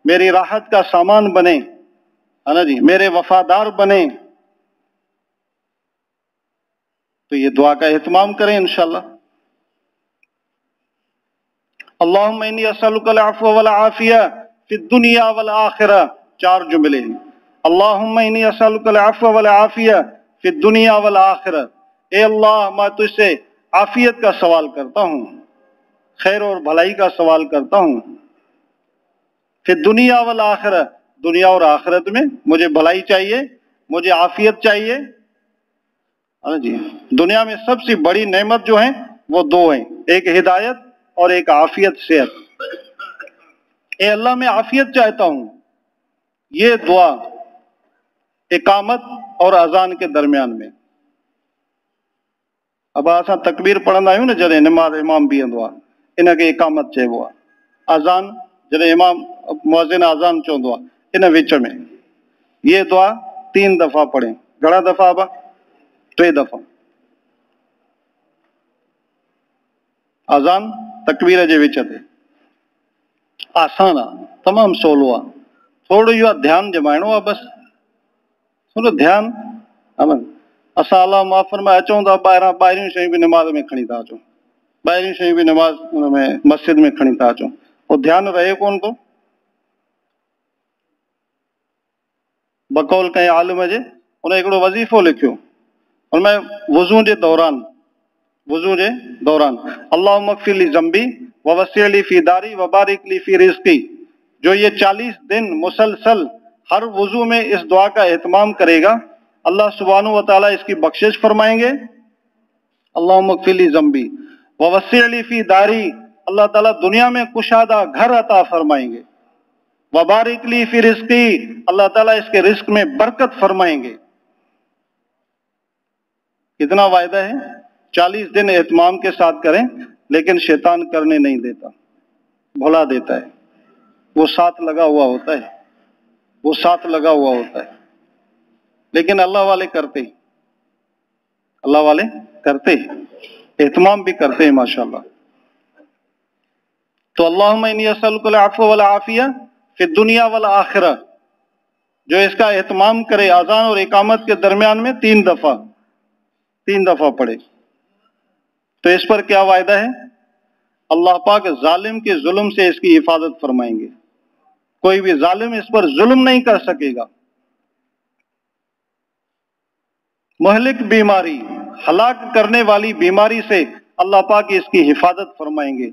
میری راحت کا سامان بنے، ہے نا جی، میرے وفادار بنے، تو یہ دعا کا اہتمام کریں انشاءاللہ۔ اللہم انی اسألک العفو والعافیہ فی الدنیا والآخرہ، چار جملے ہیں، اللہم انی اسألک العفو والعافیہ فی الدنیا والآخرہ، اے اللہ میں تجھ سے عافیت کا سوال کرتا ہوں، خیر اور بھلائی کا سوال کرتا ہوں، فی الدنیا والآخرہ، دنیا اور آخرت میں مجھے بھلائی چاہیے، مجھے عافیت چاہیے، جی، دنیا میں سب سے بڑی نعمت جو ہیں وہ دو ہیں، ایک ہدایت اور ایک عافیت، صحت۔ اے اللہ میں عافیت چاہتا ہوں، یہ دعا اقامت اور اذان کے درمیان میں، اب آسا تکبیر پڑھنا ہے نا جڑے نماز امام بھی ہیں دعا انہاں کے اقامت چاہے وہ اذان جڑے امام مؤذن اذان چوں دعا انہاں وچ میں یہ دعا 3 دفعہ پڑھیں، گھڑا دفعہ با 3 دفعہ، اذان تکبیر جے وچ تے آسان آ تمام سولو آ، تھوڑو یہ دھیان جمائنو آ، بس تھوڑا دھیان امن असां अलाह माफ़ फरमाए अचूं था ॿाहिरियूं शयूं बि नमाज़ में खणी था अचूं, ॿाहिरियूं शयूं बि नमाज़ में मस्जिद में खणी था अचूं, पोइ ध्यानु रहे कोन थो। बकौल कंहिं आलिम जे उन हिकिड़ो वज़ीफ़ो लिखियो, उनमें वुज़ू जे दौरान अल्लाहुम्मा मग़फ़िर ली ज़ंबी व वस्सिअ ली फ़ी दारी व बारिक ली फ़ी रिज़्क़ी, जो ये 40 दिन मुसलसल हर वुज़ू में इस दुआ का एहतमाम करेगा, अल्लाह सुब्हानहू व तआला इसकी बख्शिश फरमाएंगे। अल्लाहुम्मा मग़फ़िर ली ज़ंबी व वस्सिअ ली फ़ी दारी, अल्लाह ताला दुनिया में कुशादा घर अता फरमाएंगे। व बारिक ली फ़ी रिज़्क़ी, अल्लाह ताला इसके रिस्क में बरकत फरमाएंगे। कितना वायदा है, 40 दिन एहतमाम के साथ करें, लेकिन शैतान करने नहीं देता, भुला देता है, वो साथ लगा हुआ होता है, लेकिन अल्लाह वाले करते, एहतमाम भी करते हैं माशाअल्लाह। तो अल्लाहुम्मा इन्नी अस्अलुकल अफ़्व वल आफ़िया फ़ी दुनिया वल आखिरा, जो इसका एहतमाम करे अज़ान और इकामत के दरमियान में 3 दफा पढ़े, तो इस पर क्या वायदा है, अल्लाह पाक जालिम के जुल्म से इसकी हिफाजत फरमाएंगे, कोई भी जालिम इस पर जुल्म नहीं कर सकेगा। मुहलिक बीमारी, हलाक करने वाली बीमारी से अल्लाह पाक इसकी हिफाजत फरमाएंगे।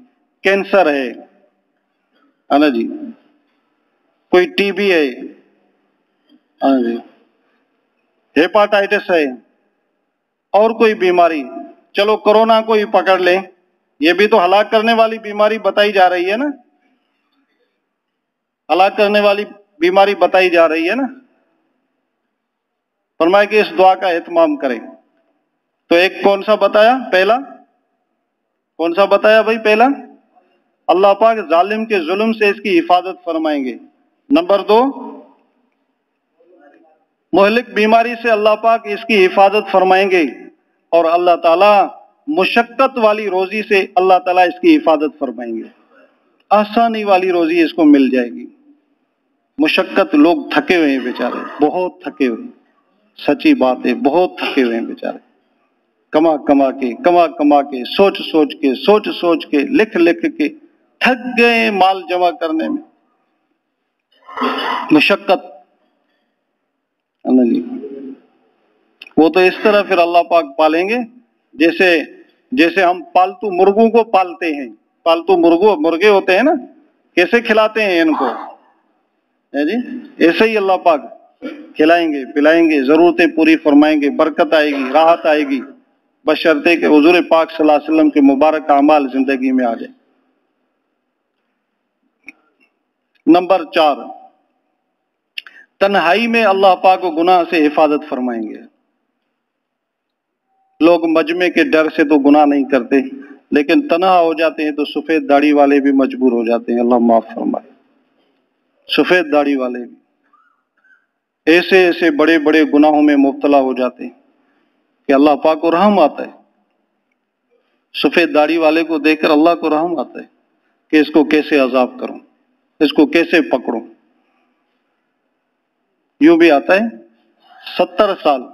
कैंसर है ना जी, कोई टीबी है, हाँ जी, हेपाटाइटिस है, और कोई बीमारी, चलो कोरोना को ही पकड़ लें, ये भी तो हलाक करने वाली बीमारी बताई जा रही है ना, हलाक करने वाली बीमारी बताई जा रही है ना। फरमाया कि इस दुआ का एहतमाम करें। तो एक कौन सा बताया, पहला कौन सा बताया भाई, पहला अल्लाह पाक जालिम के जुल्म से इसकी हिफाजत फरमाएंगे। नंबर 2, मुहलिक बीमारी से अल्लाह पाक इसकी हिफाजत फरमाएंगे, और अल्लाह ताला मुशक्कत वाली रोजी से अल्लाह ताला इसकी हिफाजत फरमाएंगे, आसानी वाली रोजी इसको मिल जाएगी। मुशक्कत, लोग थके हुए हैं बेचारे, बहुत थके हुए, सच्ची बात है, बहुत थके हुए हैं बेचारे, कमा कमा के सोच के लिख के थक गए माल जमा करने में, मुशक्कत है ना जी। वो तो इस तरह फिर अल्लाह पाक पालेंगे जैसे हम पालतू मुर्गों को पालते हैं, पालतू मुर्गे होते हैं ना, कैसे खिलाते हैं इनको, है जी, ऐसे ही अल्लाह पाक खिलाएंगे पिलाएंगे, जरूरतें पूरी फरमाएंगे, बरकत आएगी, राहत आएगी, बशर्ते कि हुजूर पाक सल्लल्लाहु अलैहि वसल्लम के मुबारक अमाल जिंदगी में आ जाए। नंबर 4, तन्हाई में अल्लाह पाक को गुनाह से हिफाजत फरमाएंगे। लोग मजमे के डर से तो गुनाह नहीं करते, लेकिन तन्हा हो जाते हैं तो सफेद दाढ़ी वाले भी मजबूर हो जाते हैं, अल्लाह माफ फरमाए। सफेद दाढ़ी वाले भी ऐसे बड़े बड़े गुनाहों में मुब्तला हो जाते हैं कि अल्लाह पाक को रहम आता है। सफेद दाढ़ी वाले को देखकर अल्लाह को रहम आता है कि इसको कैसे अजाब करूं, इसको कैसे पकड़ूं। यूं भी आता है 70 साल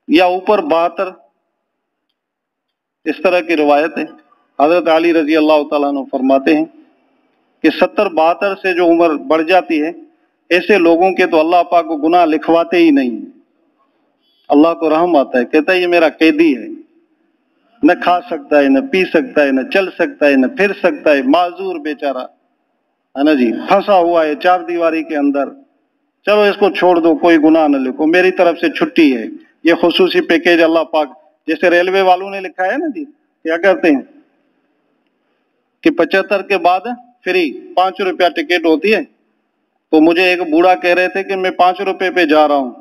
या ऊपर 72, इस तरह की रिवायत है। हजरत अली रजी अल्लाह तआला अन्हु फरमाते हैं कि 70-72 से जो उम्र बढ़ जाती है, ऐसे लोगों के तो अल्लाह पाक को गुनाह लिखवाते ही नहीं, अल्लाह को रहम आता है, कहता है ये मेरा कैदी है, न खा सकता है, न पी सकता है, न चल सकता है, न फिर सकता है, माजूर बेचारा है ना जी, फंसा हुआ है 4 दीवारी के अंदर, चलो इसको छोड़ दो, कोई गुनाह न लिखो, मेरी तरफ से छुट्टी है। ये खुसूसी पैकेज अल्लाह पाक, जैसे रेलवे वालों ने लिखा है ना जी, क्या करते हैं कि 75 के बाद फ्री, 5 रुपया टिकट होती है। तो मुझे एक बूढ़ा कह रहे थे कि मैं 5 रुपए पे जा रहा हूं।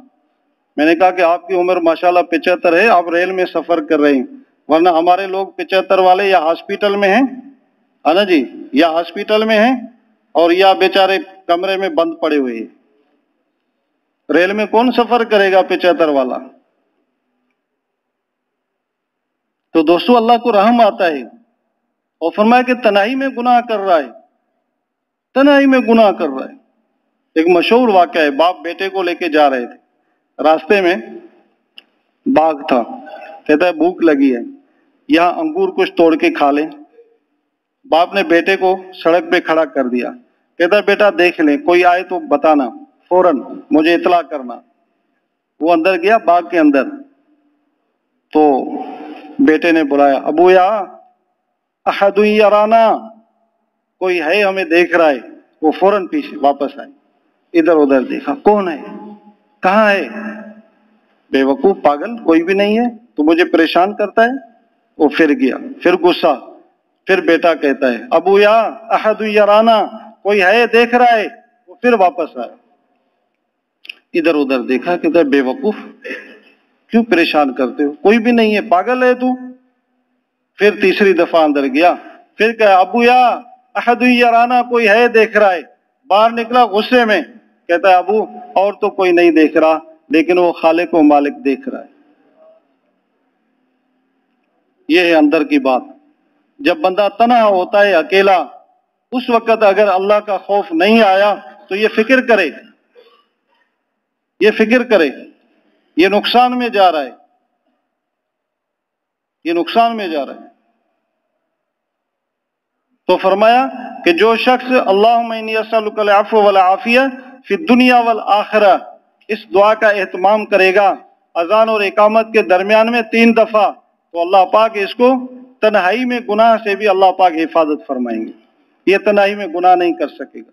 मैंने कहा कि आपकी उम्र माशाल्लाह 75 है, आप रेल में सफर कर रहे हैं, वरना हमारे लोग 75 वाले या हॉस्पिटल में हैं, है ना जी, या हॉस्पिटल में हैं, और या बेचारे कमरे में बंद पड़े हुए हैं। रेल में कौन सफर करेगा 75 वाला। तो दोस्तों अल्लाह को रहम आता है, और फरमाया कि तन्हाई में गुनाह कर रहा है, तन्हाई में गुनाह कर रहा है। एक मशहूर वाक़या है, बाप बेटे को लेके जा रहे थे, रास्ते में बाग था, कहता है भूख लगी है, यहाँ अंगूर कुछ तोड़ के खा ले। बाप ने बेटे को सड़क पे खड़ा कर दिया, कहता है बेटा देख ले, कोई आए तो बताना, फौरन मुझे इतला करना। वो अंदर गया बाग के अंदर, तो बेटे ने बुलाया, अबू या अहदु यराना, कोई है हमें देख रहा है। वो फौरन पीछे वापस आए, इधर उधर देखा, कौन है, कहाँ है, बेवकूफ पागल, कोई भी नहीं है, तो मुझे परेशान करता है। वो फिर गया, फिर गुस्सा, फिर बेटा कहता है अबू या अहदु यराना, कोई है देख रहा है। वो फिर वापस आया, इधर उधर देखा, कहता है बेवकूफ, क्यों परेशान करते हो, कोई भी नहीं है, पागल है तू। फिर तीसरी दफा अंदर गया, फिर कहा अबू या अहदु यराना, कोई है देख रहा है। बाहर निकला गुस्से में, कहता है अबू और तो कोई नहीं देख रहा, लेकिन वो खालिक व मालिक देख रहा है। ये है अंदर की बात। जब बंदा तन्हा होता है, अकेला, उस वक्त अगर अल्लाह का खौफ नहीं आया तो ये फिक्र करे, ये फिक्र करे ये नुकसान में जा रहा है, ये नुकसान में जा रहा है। तो फरमाया कि जो शख्स अल्लाहुम्मा इन्नी अस्अलुकल अफ़्व वल आफ़िया फ़िद दुनिया वल आखिरा, इस दुआ का एहतमाम करेगा अजान और इकामत के दरमियान में 3 दफा, तो अल्लाह पाक इसको तन्हाई में गुनाह से भी अल्लाह पाक हिफाजत फरमाएंगे, ये तन्हाई में गुनाह नहीं कर सकेगा।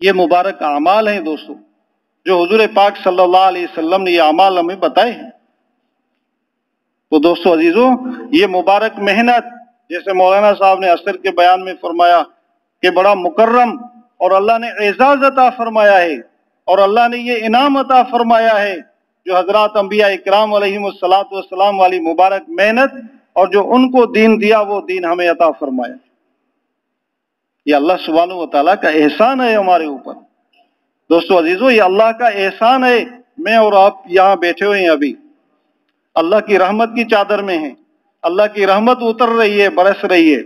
ये मुबारक अमाल हैं दोस्तों, जो हुजूर पाक सल्लल्लाहु अलैहि वसल्लम ने ये अमाल हमें बताए हैं। तो दोस्तों अजीजों, ये मुबारक मेहनत, जैसे मौलाना साहब ने असर के बयान में फरमाया कि बड़ा मुकर्रम और अल्लाह ने एजाज अता फरमाया है, और अल्लाह ने ये इनाम अता फरमाया है, जो हजरत अंबिया इकराम अलैहिमुस्सलातु वस्सलाम वाली मुबारक मेहनत, और जो उनको दीन दिया वो दीन हमें अता फरमाया। ये अल्लाह सुब्हानहू व तआला का एहसान है हमारे ऊपर। दोस्तों अजीजों, ये अल्लाह का एहसान है, मैं और आप यहाँ बैठे हुए हैं, अभी अल्लाह की रहमत की चादर में हैं, अल्लाह की रहमत उतर रही है, बरस रही है,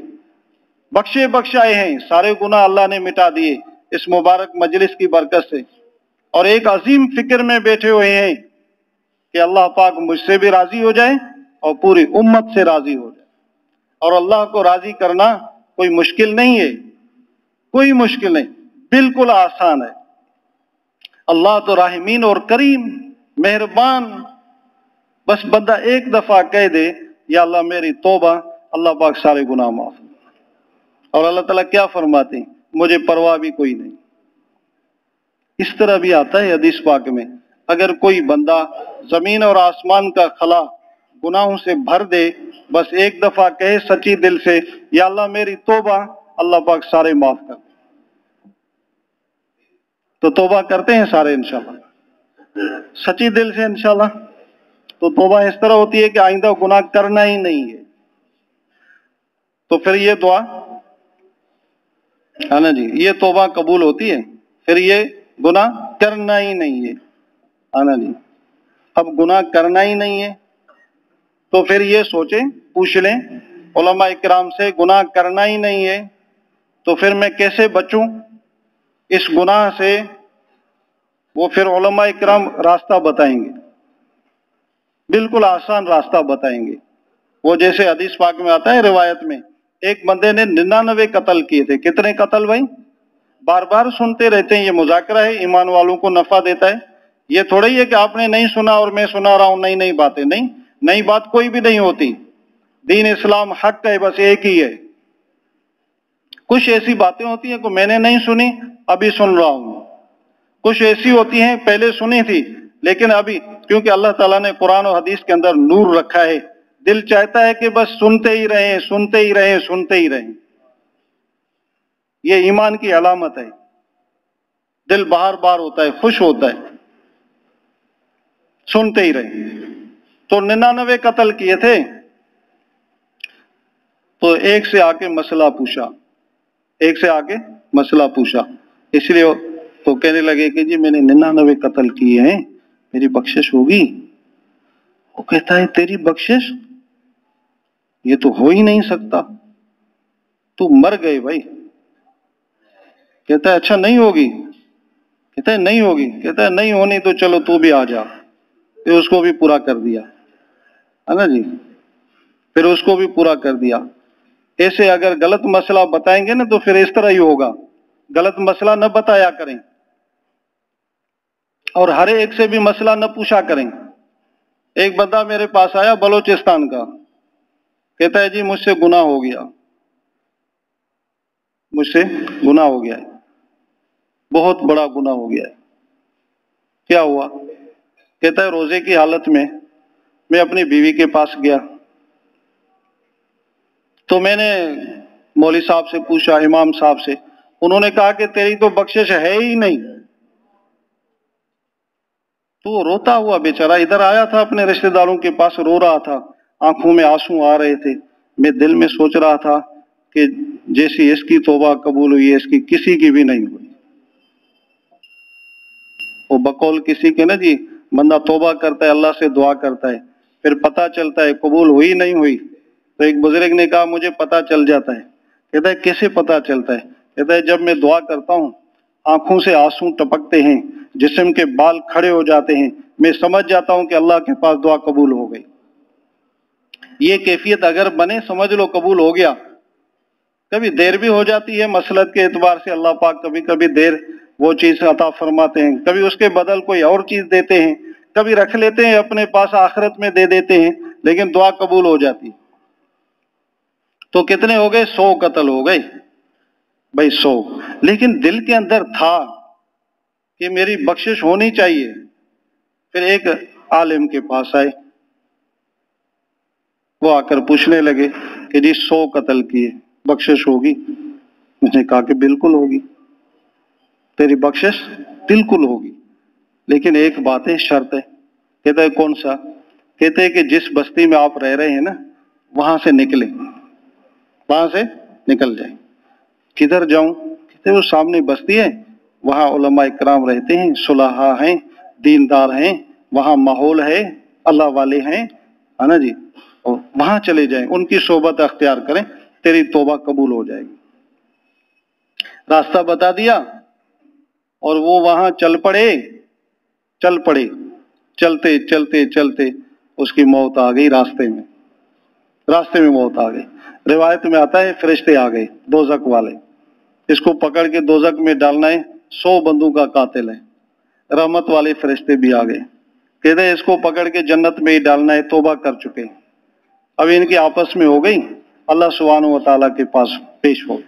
बख्शे बख्शाए हैं, सारे गुनाह अल्लाह ने मिटा दिए इस मुबारक मजलिस की बरकत से। और एक अजीम फिक्र में बैठे हुए हैं कि अल्लाह पाक मुझसे भी राजी हो जाए और पूरी उम्मत से राजी हो जाए। और अल्लाह को राजी करना कोई मुश्किल नहीं है, कोई मुश्किल नहीं, बिल्कुल आसान है। अल्लाह तो राहिमीन और करीम, मेहरबान, बस बंदा एक दफा कह दे या अल्लाह मेरी तौबा, अल्लाह पाक सारे गुनाह माफ। और अल्लाह ताला क्या फरमाते हैं, मुझे परवाह भी कोई नहीं। इस तरह भी आता है हदीस पाक में, अगर कोई बंदा जमीन और आसमान का खला गुनाहों से भर दे, बस एक दफा कहे सच्ची दिल से या अल्लाह मेरी तौबा, अल्लाह पाक सारे माफ कर। तो तौबा करते हैं सारे इंशाल्लाह, सच्ची दिल से इंशाल्लाह। तो तौबा इस तरह होती है कि आइंदा गुनाह करना ही नहीं है। तो फिर ये दुआ है ना जी, ये तौबा कबूल होती है, फिर ये गुनाह करना ही नहीं है ना जी। अब गुनाह करना ही नहीं है तो फिर ये सोचें, पूछ लें उलमा इकराम से, गुनाह करना ही नहीं है तो फिर मैं कैसे बचूं इस गुनाह से। वो फिर उलमा इकराम रास्ता बताएंगे, बिल्कुल आसान रास्ता बताएंगे। वो जैसे हदीस पाक में आता है रिवायत में, एक बंदे ने 99 कत्ल किए थे। कितने कत्ल भाई? बार बार सुनते रहते हैं, ये मुज़ाकरा है, ईमान वालों को नफा देता है। ये थोड़ा ही है कि आपने नहीं सुना और मैं सुना रहा हूं नई नई बातें, नहीं, नई बात कोई भी नहीं होती। दीन इस्लाम हक है, बस एक ही है। कुछ ऐसी बातें होती हैं कि मैंने नहीं सुनी, अभी सुन रहा हूं। कुछ ऐसी होती हैं पहले सुनी थी, लेकिन अभी क्योंकि अल्लाह ताला ने कुरान और हदीस के अंदर नूर रखा है, दिल चाहता है कि बस सुनते ही रहें, सुनते ही रहें, सुनते ही रहें। ये ईमान की अलामत है। दिल बार बार होता है, खुश होता है, सुनते ही रहें। तो 99 कत्ल किए थे, तो एक से आके मसला पूछा, एक से आके मसला पूछा, इसलिए तो कहने लगे कि जी मैंने 99 कत्ल किए हैं, मेरी बख्शिश होगी? वो कहता है तेरी बख्शिश? ये तो हो ही नहीं सकता, तू मर गए भाई। कहता है अच्छा नहीं होगी? कहता है नहीं होगी। कहता है नहीं होनी तो चलो तू भी आ जा। फिर उसको भी पूरा कर दिया, है ना जी, फिर उसको भी पूरा कर दिया। ऐसे अगर गलत मसला बताएंगे ना तो फिर इस तरह ही होगा, गलत मसला न बताया करें और हर एक से भी मसला न पूछा करें। एक बंदा मेरे पास आया बलोचिस्तान का, कहता है जी मुझसे गुनाह हो गया, मुझसे गुनाह हो गया है, बहुत बड़ा गुनाह हो गया है। क्या हुआ? कहता है रोजे की हालत में मैं अपनी बीवी के पास गया, तो मैंने मौलवी साहब से पूछा, इमाम साहब से, उन्होंने कहा कि तेरी तो बख्शिश है ही नहीं। तो वो रोता हुआ बेचारा इधर आया था अपने रिश्तेदारों के पास, रो रहा था, आंखों में आंसू आ रहे थे। मैं दिल में सोच रहा था कि जैसी इसकी तौबा कबूल हुई है इसकी किसी की भी नहीं हुई। वो बकौल किसी के ना जी, बंदा तौबा करता है, अल्लाह से दुआ करता है, फिर पता चलता है कबूल हुई नहीं हुई। तो एक बुजुर्ग ने कहा मुझे पता चल जाता है। कहता है कैसे पता चलता है? कहता है जब मैं दुआ करता हूँ आंखों से आंसू टपकते हैं, जिस्म के बाल खड़े हो जाते हैं, मैं समझ जाता हूं कि अल्लाह के पास दुआ कबूल हो गई। ये कैफियत अगर बने समझ लो कबूल हो गया। कभी देर भी हो जाती है मसलत के एतबार से, अल्लाह पाक कभी कभी देर वो चीज अता फरमाते हैं, कभी उसके बदल कोई और चीज देते हैं, कभी रख लेते हैं अपने पास आखिरत में दे देते हैं, लेकिन दुआ कबूल हो जाती। तो कितने हो गए? 100 कत्ल हो गए भाई, 100। लेकिन दिल के अंदर था कि मेरी बख्शिश होनी चाहिए। फिर एक आलिम के पास आए, वो आकर पूछने लगे कि जी 100 कत्ल किए, बख्शिश होगी? मुझे कहा कि बिल्कुल होगी, तेरी बख्शिश बिल्कुल होगी, लेकिन एक बात है, शर्त है। कहता है कौन सा? कहते हैं कि जिस बस्ती में आप रह रहे हैं ना वहां से निकले, वहां से निकल जाए। किधर जाऊं? कहते वो सामने बस्ती है, वहां उलमा इकराम रहते हैं, सुलहा हैं, दीनदार हैं, वहां माहौल है, अल्लाह वाले हैं, है ना जी, और वहां चले जाएं, उनकी सोबत अख्तियार करें, तेरी तौबा कबूल हो जाएगी। रास्ता बता दिया और वो वहां चल पड़े। चलते चलते चलते उसकी मौत आ गई रास्ते में मौत आ गई। रिवायत में आता है फरिश्ते आ गए दोजक वाले, इसको पकड़ के दोजक में डालना है, 100 बंदों का कातिल है। रहमत वाले फरिश्ते भी आ गए, कहते हैं इसको पकड़ के जन्नत में ही डालना है, तौबा कर चुके। अब इनकी आपस में हो गई, अल्लाह सुब्हानहू व तआला के पास पेश हो,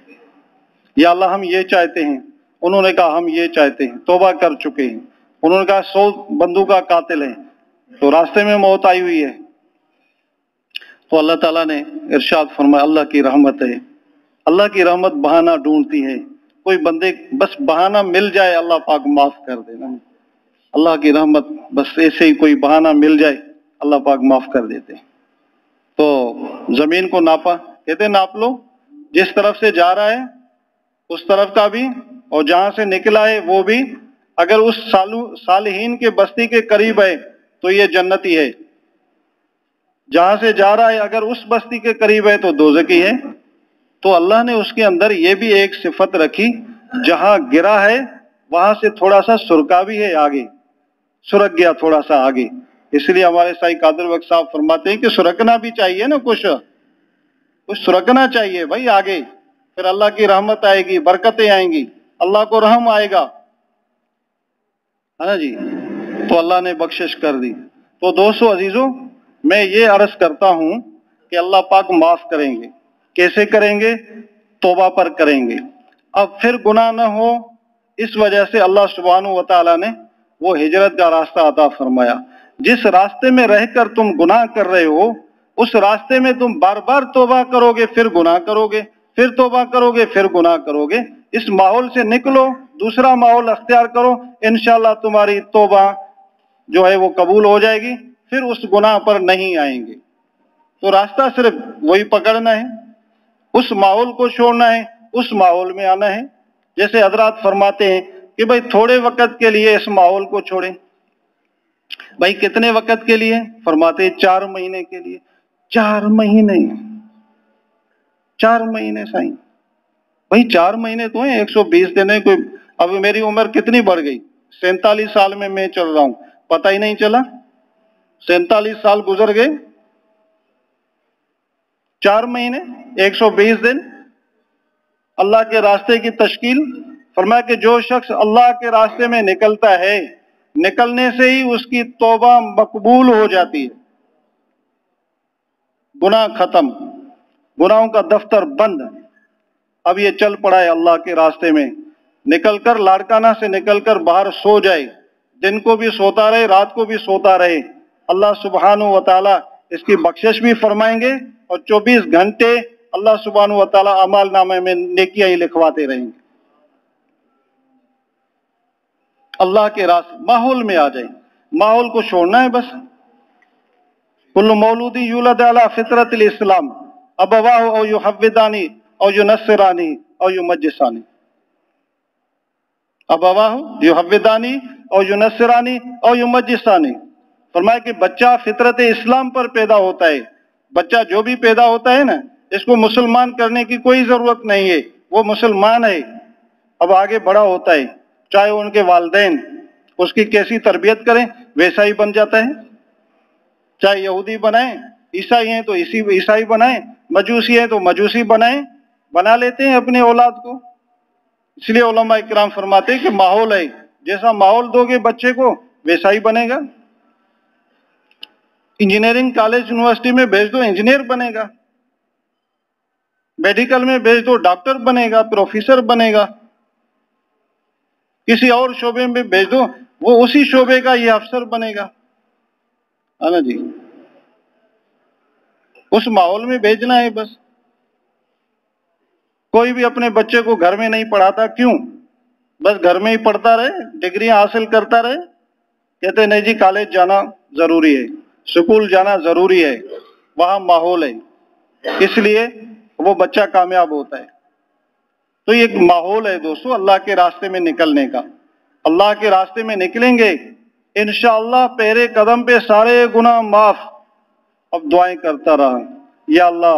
या अल्लाह हम ये चाहते हैं। उन्होंने कहा हम ये चाहते हैं, तौबा कर चुके हैं। उन्होंने कहा 100 बंदों का कातिल है, तो रास्ते में मौत आई हुई है। तो अल्लाह ताला ने इरशाद फरमाया, अल्लाह की रहमत है, अल्लाह की रहमत बहाना ढूंढती है, कोई बंदे बस बहाना मिल जाए अल्लाह पाक माफ कर देना। अल्लाह की रहमत बस ऐसे ही कोई बहाना मिल जाए अल्लाह पाक माफ कर देते। तो जमीन को नापा, कहते नाप लो, जिस तरफ से जा रहा है उस तरफ का भी और जहां से निकला है वो भी। अगर उस सालिहीन के बस्ती के करीब है तो ये जन्नती है, जहां से जा रहा है अगर उस बस्ती के करीब है तो दोज़खी है। तो अल्लाह ने उसके अंदर ये भी एक सिफत रखी, जहां गिरा है वहां से थोड़ा सा सुरका भी है, आगे सुरक गया थोड़ा सा आगे। इसलिए हमारे साईं कादिर बख्श साहब फरमाते हैं कि सुरकना भी चाहिए ना, कुछ सुरकना चाहिए भाई आगे, फिर अल्लाह की रहमत आएगी, बरकतें आएंगी, अल्लाह को रहम आएगा, है ना जी। तो अल्लाह ने बख्शिश कर दी। तो दोस्तों अजीजों, मैं ये अर्ज करता हूं कि अल्लाह पाक माफ करेंगे। कैसे करेंगे? तौबा पर करेंगे। अब फिर गुनाह न हो, इस वजह से अल्लाह सुब्हानहू व तआला ने वो हिजरत का रास्ता अता फरमाया। जिस रास्ते में रहकर तुम गुनाह कर रहे हो, उस रास्ते में तुम बार बार तौबा करोगे, फिर गुनाह करोगे, फिर तौबा करोगे, फिर गुनाह करोगे। इस माहौल से निकलो, दूसरा माहौल अख्तियार करो, इंशाअल्लाह तुम्हारी तौबा जो है वो कबूल हो जाएगी, फिर उस गुनाह पर नहीं आएंगे। तो रास्ता सिर्फ वही पकड़ना है, उस माहौल को छोड़ना है, उस माहौल में आना है। जैसे हजरात फरमाते हैं कि भाई थोड़े वक्त के लिए इस माहौल को छोड़ें। भाई कितने वक्त के लिए? फरमाते 4 महीने के लिए। 4 महीने, 4 महीने साईं, भाई 4 महीने तो है, 120 दिन है। कोई अब मेरी उम्र कितनी बढ़ गई, 47 साल में मैं चल रहा हूं, पता ही नहीं चला। 47 साल गुजर गए, 4 महीने, 120 दिन अल्लाह के रास्ते की तश्कील। फरमाया कि जो शख्स अल्लाह के रास्ते में निकलता है, निकलने से ही उसकी तौबा मकबूल हो जाती है, गुनाह खत्म, गुनाहों का दफ्तर बंद। अब ये चल पड़ा है अल्लाह के रास्ते में, निकलकर लाड़काना से निकलकर बाहर सो जाए, दिन को भी सोता रहे, रात को भी सोता रहे, अल्लाह सुब्हानहू व तआला इसकी बख्शिश भी फरमाएंगे और 24 घंटे अल्लाह सुब्हानहू व तआला अमाल नामे में नेकियां ही लिखवाते रहेंगे। अल्लाह के रास्ते माहौल में आ जाए, माहौल को छोड़ना है बस। कुल्लु मौलूदी यूलद अला फितरतिल इस्लाम अबवाहु औ युहव्विदानी औ युनस्सिरानी औ युमज्जिसानी, अबवाहु युहव्विदानी औ युनस्सिरानी औ युमज्जिसानी। फरमाया कि बच्चा फितरत इस्लाम पर पैदा होता है। बच्चा जो भी पैदा होता है ना, इसको मुसलमान करने की कोई जरूरत नहीं है, वो मुसलमान है। अब आगे बड़ा होता है, चाहे उनके वालिदैन उसकी कैसी तरबियत करें, वैसा ही बन जाता है। चाहे यहूदी बनाए, ईसाई हैं तो ईसाई बनाए, मजूसी हैं तो मजूसी बनाए, बना लेते हैं अपने औलाद को। इसलिए उलमा इकराम फरमाते हैं कि माहौल है, जैसा माहौल दोगे बच्चे को वैसा ही बनेगा। इंजीनियरिंग कॉलेज यूनिवर्सिटी में भेज दो, इंजीनियर बनेगा। मेडिकल में भेज दो, डॉक्टर बनेगा, प्रोफेसर बनेगा। किसी और शोबे में भेज दो, वो उसी शोबे का ये अफसर बनेगा, है ना जी। उस माहौल में भेजना है बस। कोई भी अपने बच्चे को घर में नहीं पढ़ाता, क्यों? बस घर में ही पढ़ता रहे, डिग्रियां हासिल करता रहे। कहते नहीं जी कॉलेज जाना जरूरी है, स्कूल जाना जरूरी है, वहां माहौल है, इसलिए वो बच्चा कामयाब होता है। तो ये एक माहौल है दोस्तों अल्लाह के रास्ते में निकलने का। अल्लाह के रास्ते में निकलेंगे इंशाअल्लाह, पहले कदम पे सारे गुनाह माफ। अब दुआएं करता रहा, या अल्लाह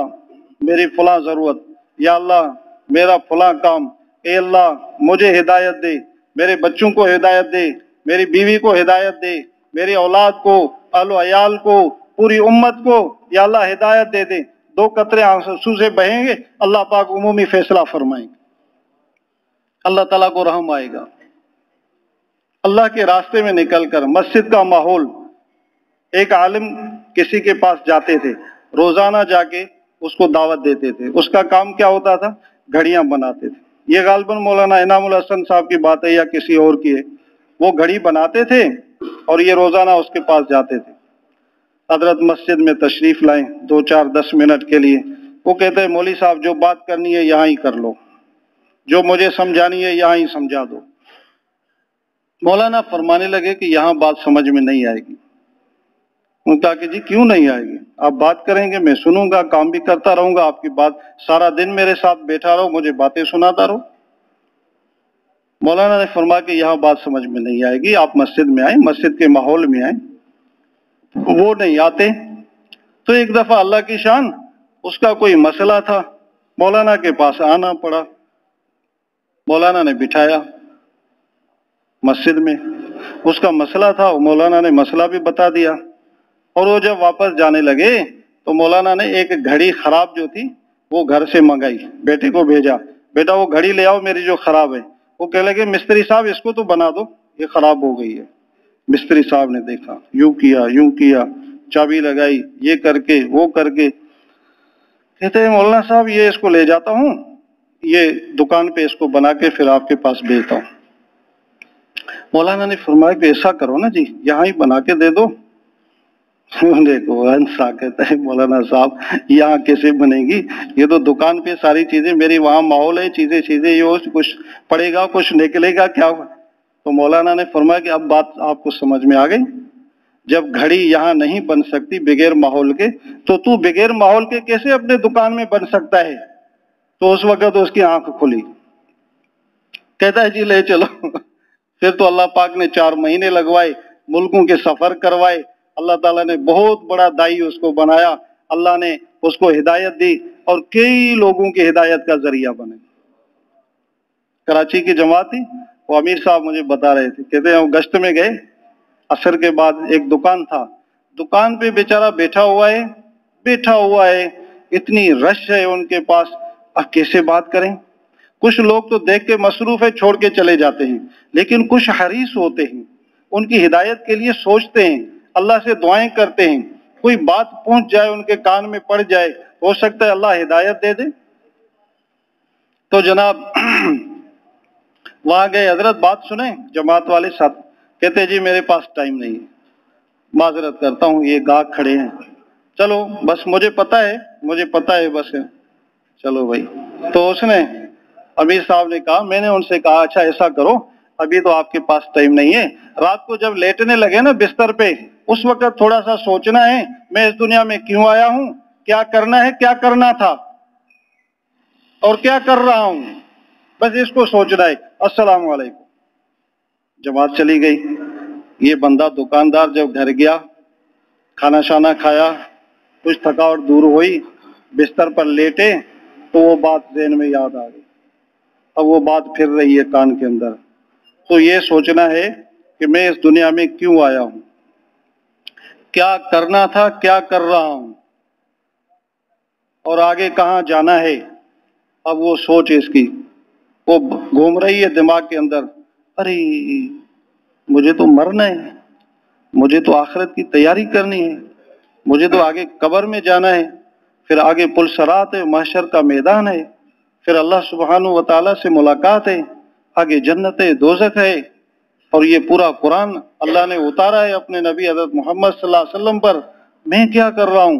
मेरी फलां जरूरत, या अल्लाह मेरा फलां काम, ए अल्लाह मुझे हिदायत दे, मेरे बच्चों को हिदायत दे, मेरी बीवी को हिदायत दे, मेरी औलाद को, अहलो अयाल को, पूरी उम्मत को या अल्लाह हिदायत दे दे। 2 कतरे आंसू से बहेंगे, अल्लाह पाक उमूमी फैसला फरमाएंगे, अल्लाह ताला को रहम आएगा। अल्लाह के रास्ते में निकलकर मस्जिद का माहौल, एक आलिम किसी के पास जाते थे, रोजाना जाके उसको दावत देते थे। उसका काम क्या होता था? घड़ियां बनाते थे। ये गालिबन मौलाना इनामुल हसन साहब की बात है या किसी और की है। वो घड़ी बनाते थे और ये रोजाना उसके पास जाते थे। हजरत मस्जिद में तशरीफ लाए 2-4-10 मिनट के लिए। वो कहते हैं मौली साहब जो बात करनी है यहाँ ही कर लो, जो मुझे समझानी है यहाँ ही समझा दो। मौलाना फरमाने लगे कि यहाँ बात समझ में नहीं आएगी। उन्होंने कहा कि जी क्यों नहीं आएगी? आप बात करेंगे, मैं सुनूंगा, काम भी करता रहूंगा, आपकी बात, सारा दिन मेरे साथ बैठा रहो, मुझे बातें सुनाता रहो। मौलाना ने फरमाया कि यहाँ बात समझ में नहीं आएगी, आप मस्जिद में आए, मस्जिद के माहौल में आए। वो नहीं आते। तो एक दफा अल्लाह की शान, उसका कोई मसला था, मौलाना के पास आना पड़ा। मौलाना ने बिठाया मस्जिद में, उसका मसला था, मौलाना ने मसला भी बता दिया। और वो जब वापस जाने लगे तो मौलाना ने एक घड़ी खराब जो थी वो घर से मंगाई, बेटे को भेजा, बेटा वो घड़ी ले आओ मेरी जो खराब है। वो कह लगे मिस्त्री साहब इसको तो बना दो, ये खराब हो गई है। मिस्त्री साहब ने देखा, यूं किया, चाबी लगाई, ये करके वो करके। कहते हैं मौलाना साहब ये इसको ले जाता हूँ, ये दुकान पे इसको बना के फिर आपके पास भेजता हूँ। मौलाना ने फरमाया कि ऐसा करो ना जी, यहाँ ही बना के दे दो। देखो हंसा, कहता है मौलाना साहब यहाँ कैसे बनेगी, ये तो दुकान पे सारी चीजें मेरी, वहां माहौल है, चीजें ये कुछ पड़ेगा कुछ निकलेगा क्या? तो मौलाना ने फरमाया कि अब बात आपको समझ में आ गई। जब घड़ी यहाँ नहीं बन सकती बगैर माहौल के, तो तू बगैर माहौल के कैसे अपने दुकान में बन सकता है? तो उस वक्त उसकी आंख खुली। कहता है जी ले चलो। फिर तो अल्लाह पाक ने 4 महीने लगवाए, मुल्कों के सफर करवाए, अल्लाह ताला ने बहुत बड़ा दाई उसको बनाया, अल्लाह ने उसको हिदायत दी और कई लोगों की हिदायत का जरिया बने। कराची की जमात थी, वो अमीर साहब मुझे बता रहे थे, कहते हैं हम गश्त में गए, असर के बाद एक दुकान था, दुकान पे बेचारा बैठा हुआ है, इतनी रश है उनके पास, अब कैसे बात करें। कुछ लोग तो देख के मसरूफ है छोड़ के चले जाते हैं, लेकिन कुछ हरीस होते हैं, उनकी हिदायत के लिए सोचते हैं, अल्लाह से दुआएं करते हैं, कोई बात पहुंच जाए उनके कान में पड़ जाए, हो सकता है अल्लाह हिदायत दे दे। तो जनाब वहां गए, हजरत बात सुने, जमात वाले साथ कहते जी मेरे पास टाइम नहीं है, माजरत करता हूँ, ये गाहक खड़े हैं, चलो बस मुझे पता है बस है। चलो भाई। तो उसने, अमीर साहब ने कहा, मैंने उनसे कहा अच्छा ऐसा करो, अभी तो आपके पास टाइम नहीं है, रात को जब लेटने लगे ना बिस्तर पे, उस वक्त थोड़ा सा सोचना है मैं इस दुनिया में क्यों आया हूँ, क्या करना है, क्या करना था और क्या कर रहा हूँ, बस इसको सोचना है। अस्सलाम वालेकुम। जमात चली गई। ये बंदा दुकानदार जब घर गया, खाना शाना खाया, कुछ थकावट दूर हुई, बिस्तर पर लेटे, तो वो बात ज़हन में याद आ गई। अब वो बात फिर रही है कान के अंदर। तो ये सोचना है कि मैं इस दुनिया में क्यों आया हूँ, क्या करना था, क्या कर रहा हूँ और आगे कहाँ जाना है। अब वो सोच इसकी वो घूम रही है दिमाग के अंदर, अरे मुझे तो मरना है, मुझे तो आखिरत की तैयारी करनी है, मुझे तो आगे कब्र में जाना है, फिर आगे पुल सरात है, महशर का मैदान है, फिर अल्लाह सुब्हानहू व तआला से मुलाकात है, आगे जन्नत है, दोज़ख है। और ये पूरा कुरान अल्लाह ने उतारा है अपने नबी हज़रत मोहम्मद सल्लल्लाहु अलैहि वसल्लम पर, मैं क्या कर रहा हूँ।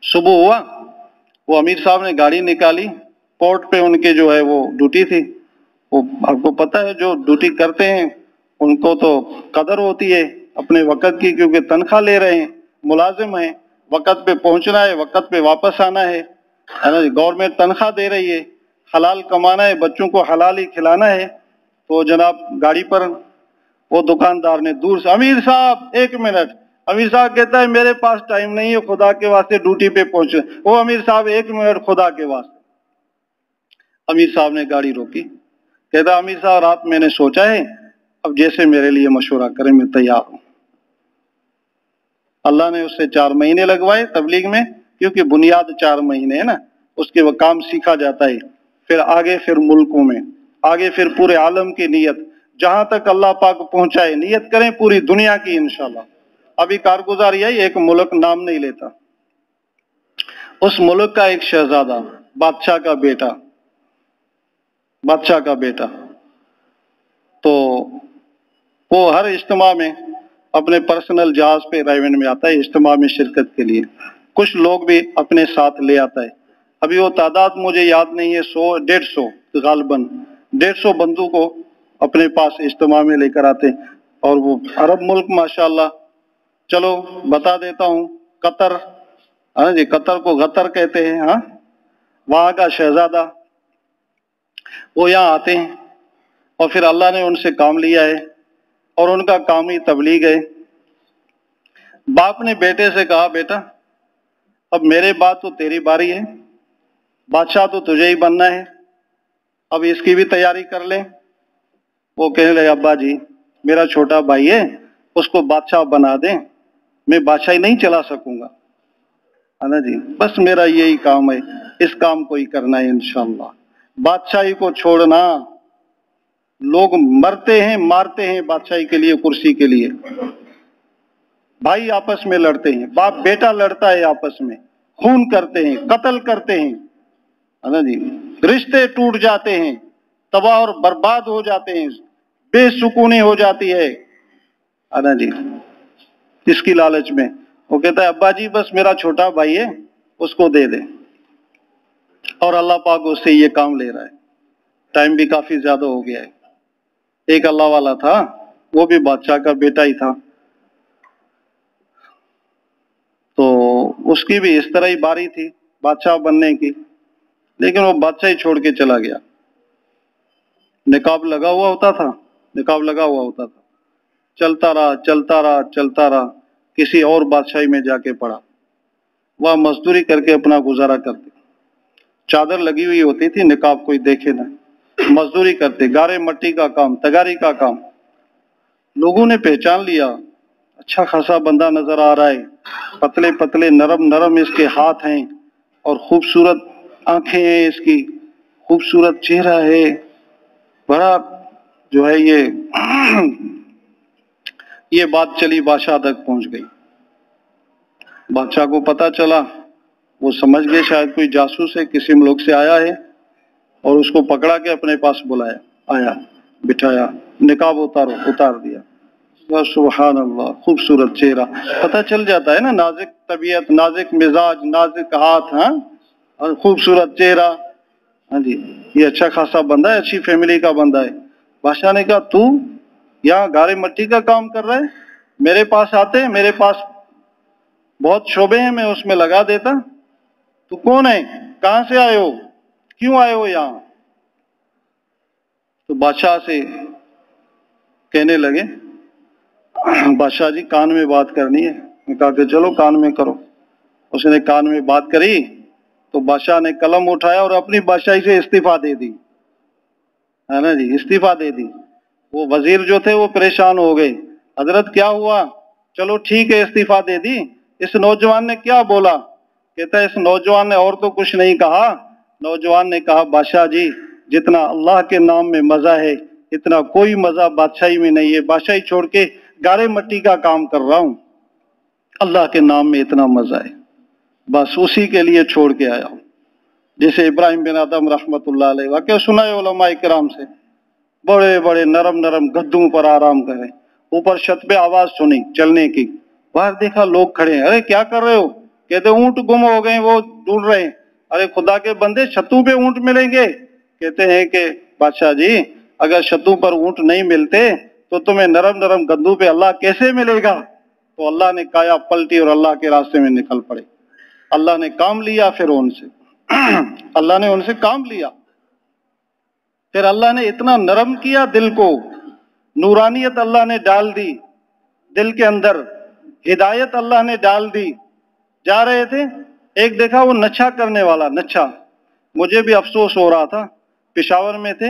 सुबह हुआ, वो अमीर साहब ने गाड़ी निकाली, पोर्ट पे उनके जो है वो ड्यूटी थी, वो आपको पता है जो ड्यूटी करते हैं उनको तो कदर होती है अपने वक़्त की, क्योंकि तनख्वाह ले रहे हैं, मुलाजिम हैं, वक़्त पे पहुंचना है, वक़्त पे वापस आना है ना। गवर्नमेंट तनख्वाह दे रही है, हलाल कमाना है, बच्चों को हलाल ही खिलाना है। तो जनाब गाड़ी पर वो दुकानदार ने दूर से, अमीर साहब एक मिनट, अमीर साहब कहता है मेरे पास टाइम नहीं है, खुदा के वास्ते ड्यूटी पे पहुंचे। वो अमीर साहब एक मिनट खुदा के वास्ते। अमीर साहब ने गाड़ी रोकी, कहता अमीर साहब रात मैंने सोचा है, अब जैसे मेरे लिए मशवरा करें मैं तैयार हूं। अल्लाह ने उससे 4 महीने लगवाए तबलीग में, क्योंकि बुनियाद 4 महीने है ना, उसके वो काम सीखा जाता है, फिर आगे फिर मुल्कों में, आगे फिर पूरे आलम की नीयत, जहां तक अल्लाह पाक पहुंचाए नियत करें पूरी दुनिया की इंशाल्लाह। अभी कारगुजारी है, एक मुल्क नाम नहीं लेता, उस मुल्क का एक शहजादा, बादशाह का बेटा, तो वो हर इज्तिमा में अपने पर्सनल जहाज पे रायवेन में आता है इज्तिमा में शिरकत के लिए, कुछ लोग भी अपने साथ ले आता है। अभी वो तादाद मुझे याद नहीं है, 100-150 गालबन 150 बंदू को अपने पास इज्तिमा में लेकर आते हैं। और वो अरब मुल्क माशाल्लाह, चलो बता देता हूँ, कतर, हाँ जी, कतर को गतर कहते हैं, हाँ, वहाँ का शहजादा, वो यहाँ आते हैं और फिर अल्लाह ने उनसे काम लिया है और उनका काम ही तबलीग है। बाप ने बेटे से कहा बेटा अब मेरे बाद तो तेरी बारी है, बादशाह तो तुझे ही बनना है, अब इसकी भी तैयारी कर ले। वो कहने लगे अब्बा जी मेरा छोटा भाई है, उसको बादशाह बना दें, मैं बादशाही नहीं चला सकूंगा, है ना जी, बस मेरा यही काम है, इस काम को ही करना है इंशाअल्लाह। बादशाही को छोड़ना, लोग मरते हैं मारते हैं बादशाही के लिए, कुर्सी के लिए, भाई आपस में लड़ते हैं, बाप बेटा लड़ता है आपस में, खून करते हैं, कत्ल करते हैं, है ना जी, रिश्ते टूट जाते हैं, तबाह और बर्बाद हो जाते हैं, बेसुकूनी हो जाती है ना जी, इसकी लालच में। वो कहता है अब्बा जी बस मेरा छोटा भाई है, उसको दे दे, और अल्लाह पाक उससे ये काम ले रहा है। टाइम भी काफी ज्यादा हो गया है। एक अल्लाह वाला था, वो भी बादशाह का बेटा ही था, तो उसकी भी इस तरह ही बारी थी बादशाह बनने की, लेकिन वो बादशाह ही छोड़ के चला गया। निकाब लगा हुआ होता था, चलता रहा, किसी और बादशाही में जाके पड़ा, वह मजदूरी करके अपना गुजारा करते, चादर लगी हुई होती थी, निकाब कोई देखे ना, मजदूरी करते, गारे मट्टी का काम, तगारी का काम। लोगों ने पहचान लिया, अच्छा खासा बंदा नजर आ रहा है, पतले पतले नरम नरम इसके हाथ हैं और खूबसूरत आंखें हैं इसकी, खूबसूरत चेहरा है, बड़ा जो है ये बात चली बादशाह तक पहुंच गई। बादशाह को पता चला, वो समझ गए शायद कोई जासूस है, किसी मुल्क से आया है, और उसको पकड़ा के अपने पास बुलाया, आया, बिठाया, निकाब उतार दिया। सुभान अल्लाह, खूबसूरत चेहरा, पता चल जाता है ना, नाजुक तबीयत, नाजुक मिजाज, नाजुक हाथ, हाँ, और खूबसूरत चेहरा। हाँ जी, ये अच्छा खासा बंदा है, अच्छी फैमिली का बंदा है। बादशाह ने कहा, तू यहाँ गारे मट्टी का काम कर रहा है, मेरे पास आते, मेरे पास बहुत शोबे हैं, मैं उसमें लगा देता। तू कौन है, कहां से आए हो, क्यों आए हो यहाँ? तो बादशाह से कहने लगे, बादशाह जी कान में बात करनी है। मैं कहा कि चलो कान में करो। उसने कान में बात करी तो बादशाह ने कलम उठाया और अपनी बादशाही से इस्तीफा दे दी, है ना जी, इस्तीफा दे दी। वो वजीर जो थे वो परेशान हो गए, हजरत क्या हुआ? चलो ठीक है, इस्तीफा दे दी। इस नौजवान ने क्या बोला? कहता है इस नौजवान ने और तो कुछ नहीं कहा, नौजवान ने कहा, बादशाह जी जितना अल्लाह के नाम में मजा है इतना कोई मजा बादशाही में नहीं है, बादशाही छोड़ के गारे मट्टी का काम कर रहा हूं, अल्लाह के नाम में इतना मजा है, बस उसी के लिए छोड़ के आया हूं। जैसे इब्राहिम बिन आदम रहमतुल्लाह अलैह वाक़या सुना है उलमा इकराम से, बड़े बड़े नरम नरम गद्दों पर आराम करे, ऊपर छत पे आवाज सुनी चलने की, बाहर देखा लोग खड़े हैं, अरे क्या कर रहे हो? कहते ऊंट गुम हो गए, वो ढूंढ रहे हैं। अरे खुदा के बंदे, छतों पे ऊंट मिलेंगे? कहते हैं कि बादशाह जी अगर छतों पर ऊंट नहीं मिलते तो तुम्हें नरम नरम गद्दों पे अल्लाह कैसे मिलेगा? तो अल्लाह ने काया पलटी और अल्लाह के रास्ते में निकल पड़े। अल्लाह ने काम लिया फिर उनसे अल्लाह ने उनसे काम लिया, फिर अल्लाह ने इतना नरम किया दिल को, नूरानियत अल्लाह ने डाल दी दिल के अंदर, हिदायत अल्लाह ने डाल दी। जा रहे थे, एक देखा वो नच्छा करने वाला, नच्छा, मुझे भी अफसोस हो रहा था, पेशावर में थे,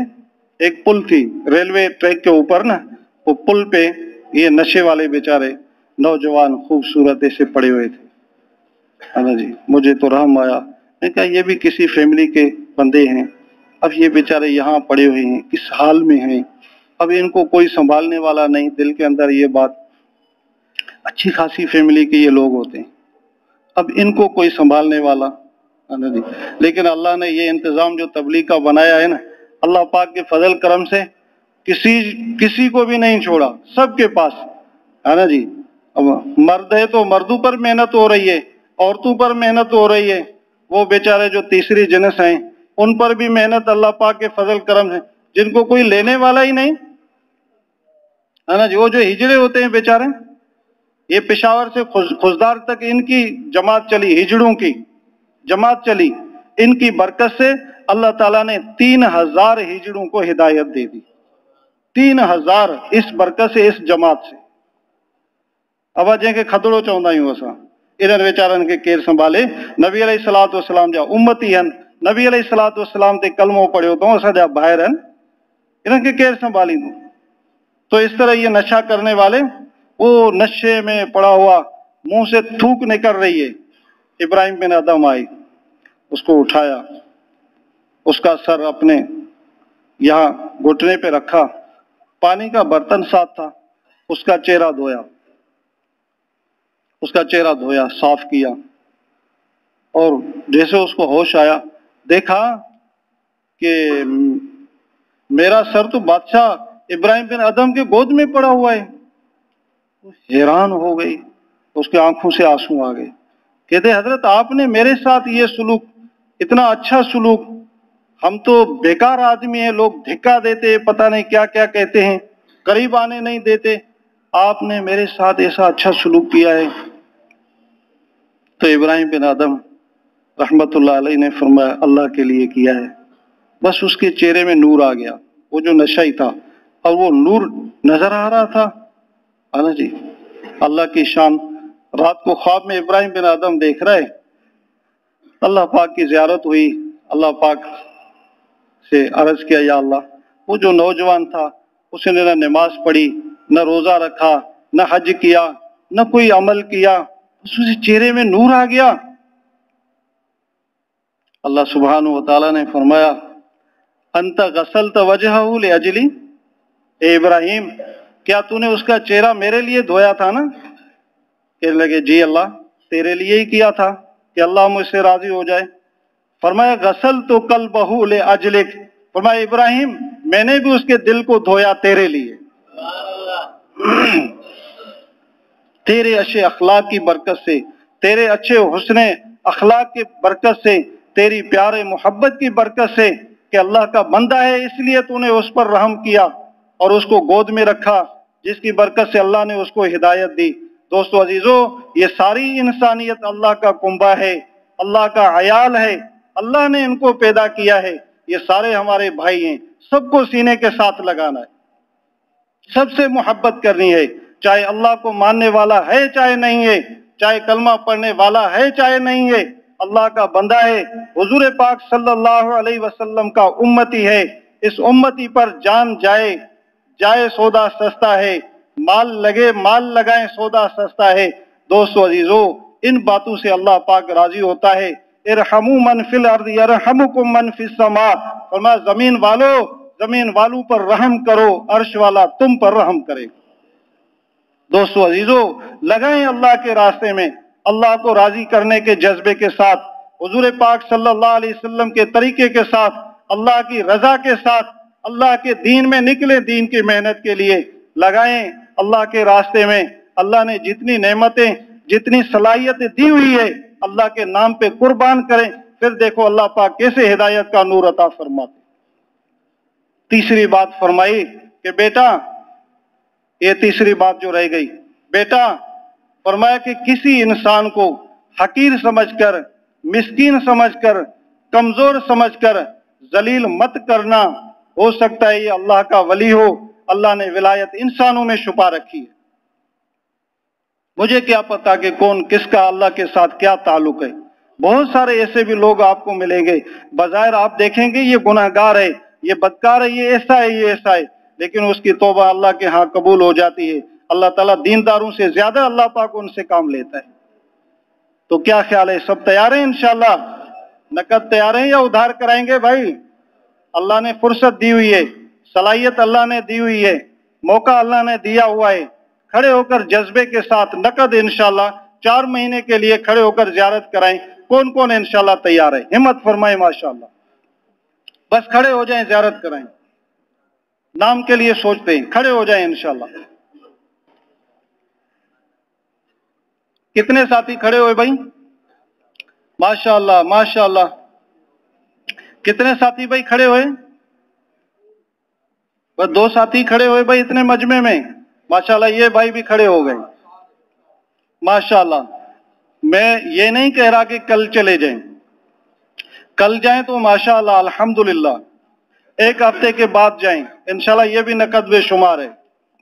एक पुल थी रेलवे ट्रैक के ऊपर ना, वो पुल पे ये नशे वाले बेचारे नौजवान खूबसूरत ऐसे पड़े हुए थे, है ना जी, मुझे तो रहम आया। मैं कहा ये भी किसी फैमिली के बंदे हैं, अब ये बेचारे यहाँ पड़े हुए हैं, किस हाल में हैं, अब इनको कोई संभालने वाला नहीं। दिल के अंदर ये बात, अच्छी खासी फैमिली के ये लोग होते हैं, अब इनको कोई संभालने वाला, है ना जी। लेकिन अल्लाह ने ये इंतजाम जो तबलीग का बनाया है ना, अल्लाह पाक के फजल करम से किसी को भी नहीं छोड़ा, सबके पास, है ना जी। अब मर्द है तो मर्दों पर मेहनत हो रही है, औरतों पर मेहनत हो रही है, वो बेचारे जो तीसरी जिन्स हैं उन पर भी मेहनत अल्लाह पाक के फजल करम है, जिनको कोई लेने वाला ही नहीं, है ना जी। वो जो हिजड़े होते हैं बेचारे, ये पेशावर से खुजदार तक इनकी जमात चली, हिजड़ों की जमात चली, इनकी बरकत से अल्लाह ताला ने 3000 हिजड़ों को हिदायत दे दी, 3000 इस बरकत से, इस जमात से। अब जंहिंखे खतड़ो चवंदा आहियूं असां, इन्हनि वीचारनि खे केरु संभाले? नबी अलैहिस्सलातु वस्सलाम जा उम्मती आहिनि, नबी अलैहिस्सलातु वस्सलाम ते कलमो पढ़ियो अथऊं, असांजा ॿाहिरि आहिनि, इन्हनि खे केरु संभालींदो? तो इस तरह ये नशा करने वाले, वो नशे में पड़ा हुआ, मुंह से थूक निकल रही है, इब्राहिम बिन अदम आई, उसको उठाया, उसका सर अपने यहाँ घुटने पे रखा, पानी का बर्तन साथ था, उसका चेहरा धोया, उसका चेहरा धोया, साफ किया, और जैसे उसको होश आया, देखा कि मेरा सर तो बादशाह इब्राहिम बिन अदम के गोद में पड़ा हुआ है। हैरान हो गई, उसकी आंखों से आंसू आ गए। कहते हजरत आपने मेरे साथ ये सुलूक, इतना अच्छा सुलूक, हम तो बेकार आदमी हैं, लोग धिक्का देते, पता नहीं क्या क्या कहते हैं, करीब आने नहीं देते, आपने मेरे साथ ऐसा अच्छा सुलूक किया है। तो इब्राहिम बिन आदम रहमतुल्लाह अलैह ने फरमाया अल्लाह के लिए किया है। बस उसके चेहरे में नूर आ गया, वो जो नशा ही था, और वो नूर नजर आ रहा था, है ना जी। अल्लाह की शान, रात को ख्वाब में इब्राहिम बिन आदम देख रहे, अल्लाह पाक की ज़ियारत हुई, अल्लाह पाक से अर्ज किया, या अल्लाह, वो जो नौजवान था उसने न नमाज पढ़ी, न रोजा रखा, न हज किया, न कोई अमल किया, उसके चेहरे में नूर आ गया। अल्लाह सुब्हानहू व तआला ने फरमाया, अंत गसलत वजहहू लिअजली, ए इब्राहिम क्या तूने उसका चेहरा मेरे लिए धोया था ना? कहने लगे जी अल्लाह, तेरे लिए ही किया था कि अल्लाह मुझसे राजी हो जाए। फरमाया गसल तो कल्बहू लिअजलिक, फरमाया इब्राहिम मैंने भी उसके दिल को धोया तेरे लिए। तेरे अच्छे अखलाक की बरकत से, तेरे अच्छे हुस्ने अखलाक की बरकत से, तेरी प्यारे मोहब्बत की बरकत से कि अल्लाह का बंदा है इसलिए तूने उस पर रहम किया और उसको गोद में रखा, जिसकी बरकत से अल्लाह ने उसको हिदायत दी। दोस्तों अजीजों, ये सारी इंसानियत अल्लाह का कुंबा है, अल्लाह का अयाल है, अल्लाह ने इनको पैदा किया है। ये सारे हमारे भाई हैं, सबको सीने के साथ लगाना है, सबसे मोहब्बत करनी है, चाहे अल्लाह को मानने वाला है चाहे नहीं है, चाहे कलमा पढ़ने वाला है चाहे नहीं है, अल्लाह का बंदा है, हुजूर पाक सल्लल्लाहु अलैहि वसल्लम का उम्मती है। इस उम्मती पर जान जाए जाए सौदा सस्ता है, माल लगे माल लगाए सौदा सस्ता है। दोस्तों अजीजों, इन बातों से अल्लाह पाक राजी होता है। इरहमू मन फिल अर्द यरहमुकुम मन फिस समा, फरमाया जमीन वालों पर रहम करो, अर्श वाला तुम पर रहम करेगा। दोस्तों अजीजों, लगाएं अल्लाह के रास्ते में, अल्लाह को राजी करने के जज्बे के साथ, हुजूर पाक सल्लल्लाहु अलैहि वसल्लम के तरीके के साथ, अल्लाह की रजा के साथ, अल्लाह के दीन में निकले, दीन की मेहनत के लिए लगाएं अल्लाह के रास्ते में। अल्लाह ने जितनी नेमतें, जितनी सलाहियतें दी हुई है, अल्लाह के नाम पे कुर्बान करें, फिर देखो अल्लाह पाक कैसे हिदायत का नूर अता फरमाते। तीसरी बात फरमाई कि बेटा, ये तीसरी बात जो रह गई, बेटा फरमाया कि किसी इंसान को हकीर समझकर, मिस्कीन समझकर, कमजोर समझकर जलील मत करना। हो सकता है ये अल्लाह का वली हो, अल्लाह ने विलायत इंसानों में छुपा रखी है, मुझे क्या पता कि कौन किसका अल्लाह के साथ क्या ताल्लुक है। बहुत सारे ऐसे भी लोग आपको मिलेंगे, बजायर आप देखेंगे ये गुनाहगार है, ये बदकार है, ये ऐसा है, ये ऐसा है, लेकिन उसकी तौबा अल्लाह के यहाँ कबूल हो जाती है। अल्लाह ताला दीनदारों से ज्यादा अल्लाह पाक उनसे काम लेता है। तो क्या ख्याल है, सब तैयार हैं इंशाल्लाह? नकद तैयार हैं या उधार कराएंगे भाई? अल्लाह ने फुर्सत दी हुई है, सलाहियत अल्लाह ने दी हुई है, मौका अल्लाह ने दिया हुआ है। खड़े होकर जज्बे के साथ नकद इंशाल्लाह 4 महीने के लिए खड़े होकर ज़ियारत कराएं। कौन कौन इंशाल्लाह तैयार है? हिम्मत फरमाए माशाल्लाह, बस खड़े हो जाएं, ज़ियारत कराएं, नाम के लिए सोचते हैं, खड़े हो जाएं इंशाल्लाह। कितने साथी खड़े हुए भाई? माशाल्लाह माशाल्लाह, कितने साथी भाई खड़े हुए? बस 2 साथी खड़े हुए भाई इतने मजमे में, माशाल्लाह। ये भाई भी खड़े हो गए माशाल्लाह। मैं ये नहीं कह रहा कि कल चले जाएं, कल जाएं तो माशाल्लाह अल्हम्दुलिल्लाह, 1 हफ्ते के बाद जाएं इंशाल्लाह, ये भी नकद में शुमार है।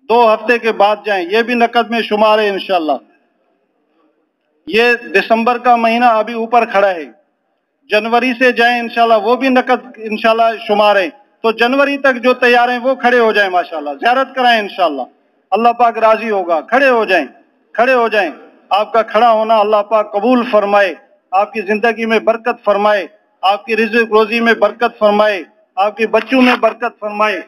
2 हफ्ते के बाद जाएं, ये भी नकद में शुमार है इंशाल्लाह। ये दिसंबर का महीना अभी ऊपर खड़ा है, जनवरी से जाएं इंशाल्लाह, वो भी नकद इंशाल्लाह शुमार है। तो जनवरी तक जो तैयार हैं वो खड़े हो जाएं माशाल्लाह, ज़ियारत कराएं इंशाल्लाह, अल्लाह पाक राजी होगा। खड़े हो जाएं, खड़े हो जाएं। आपका खड़ा होना अल्लाह पाक कबूल फरमाए, आपकी जिंदगी में बरकत फरमाए, आपकी रिज़्क़ रोजी में बरकत फरमाए, आपके बच्चों में बरकत फरमाए।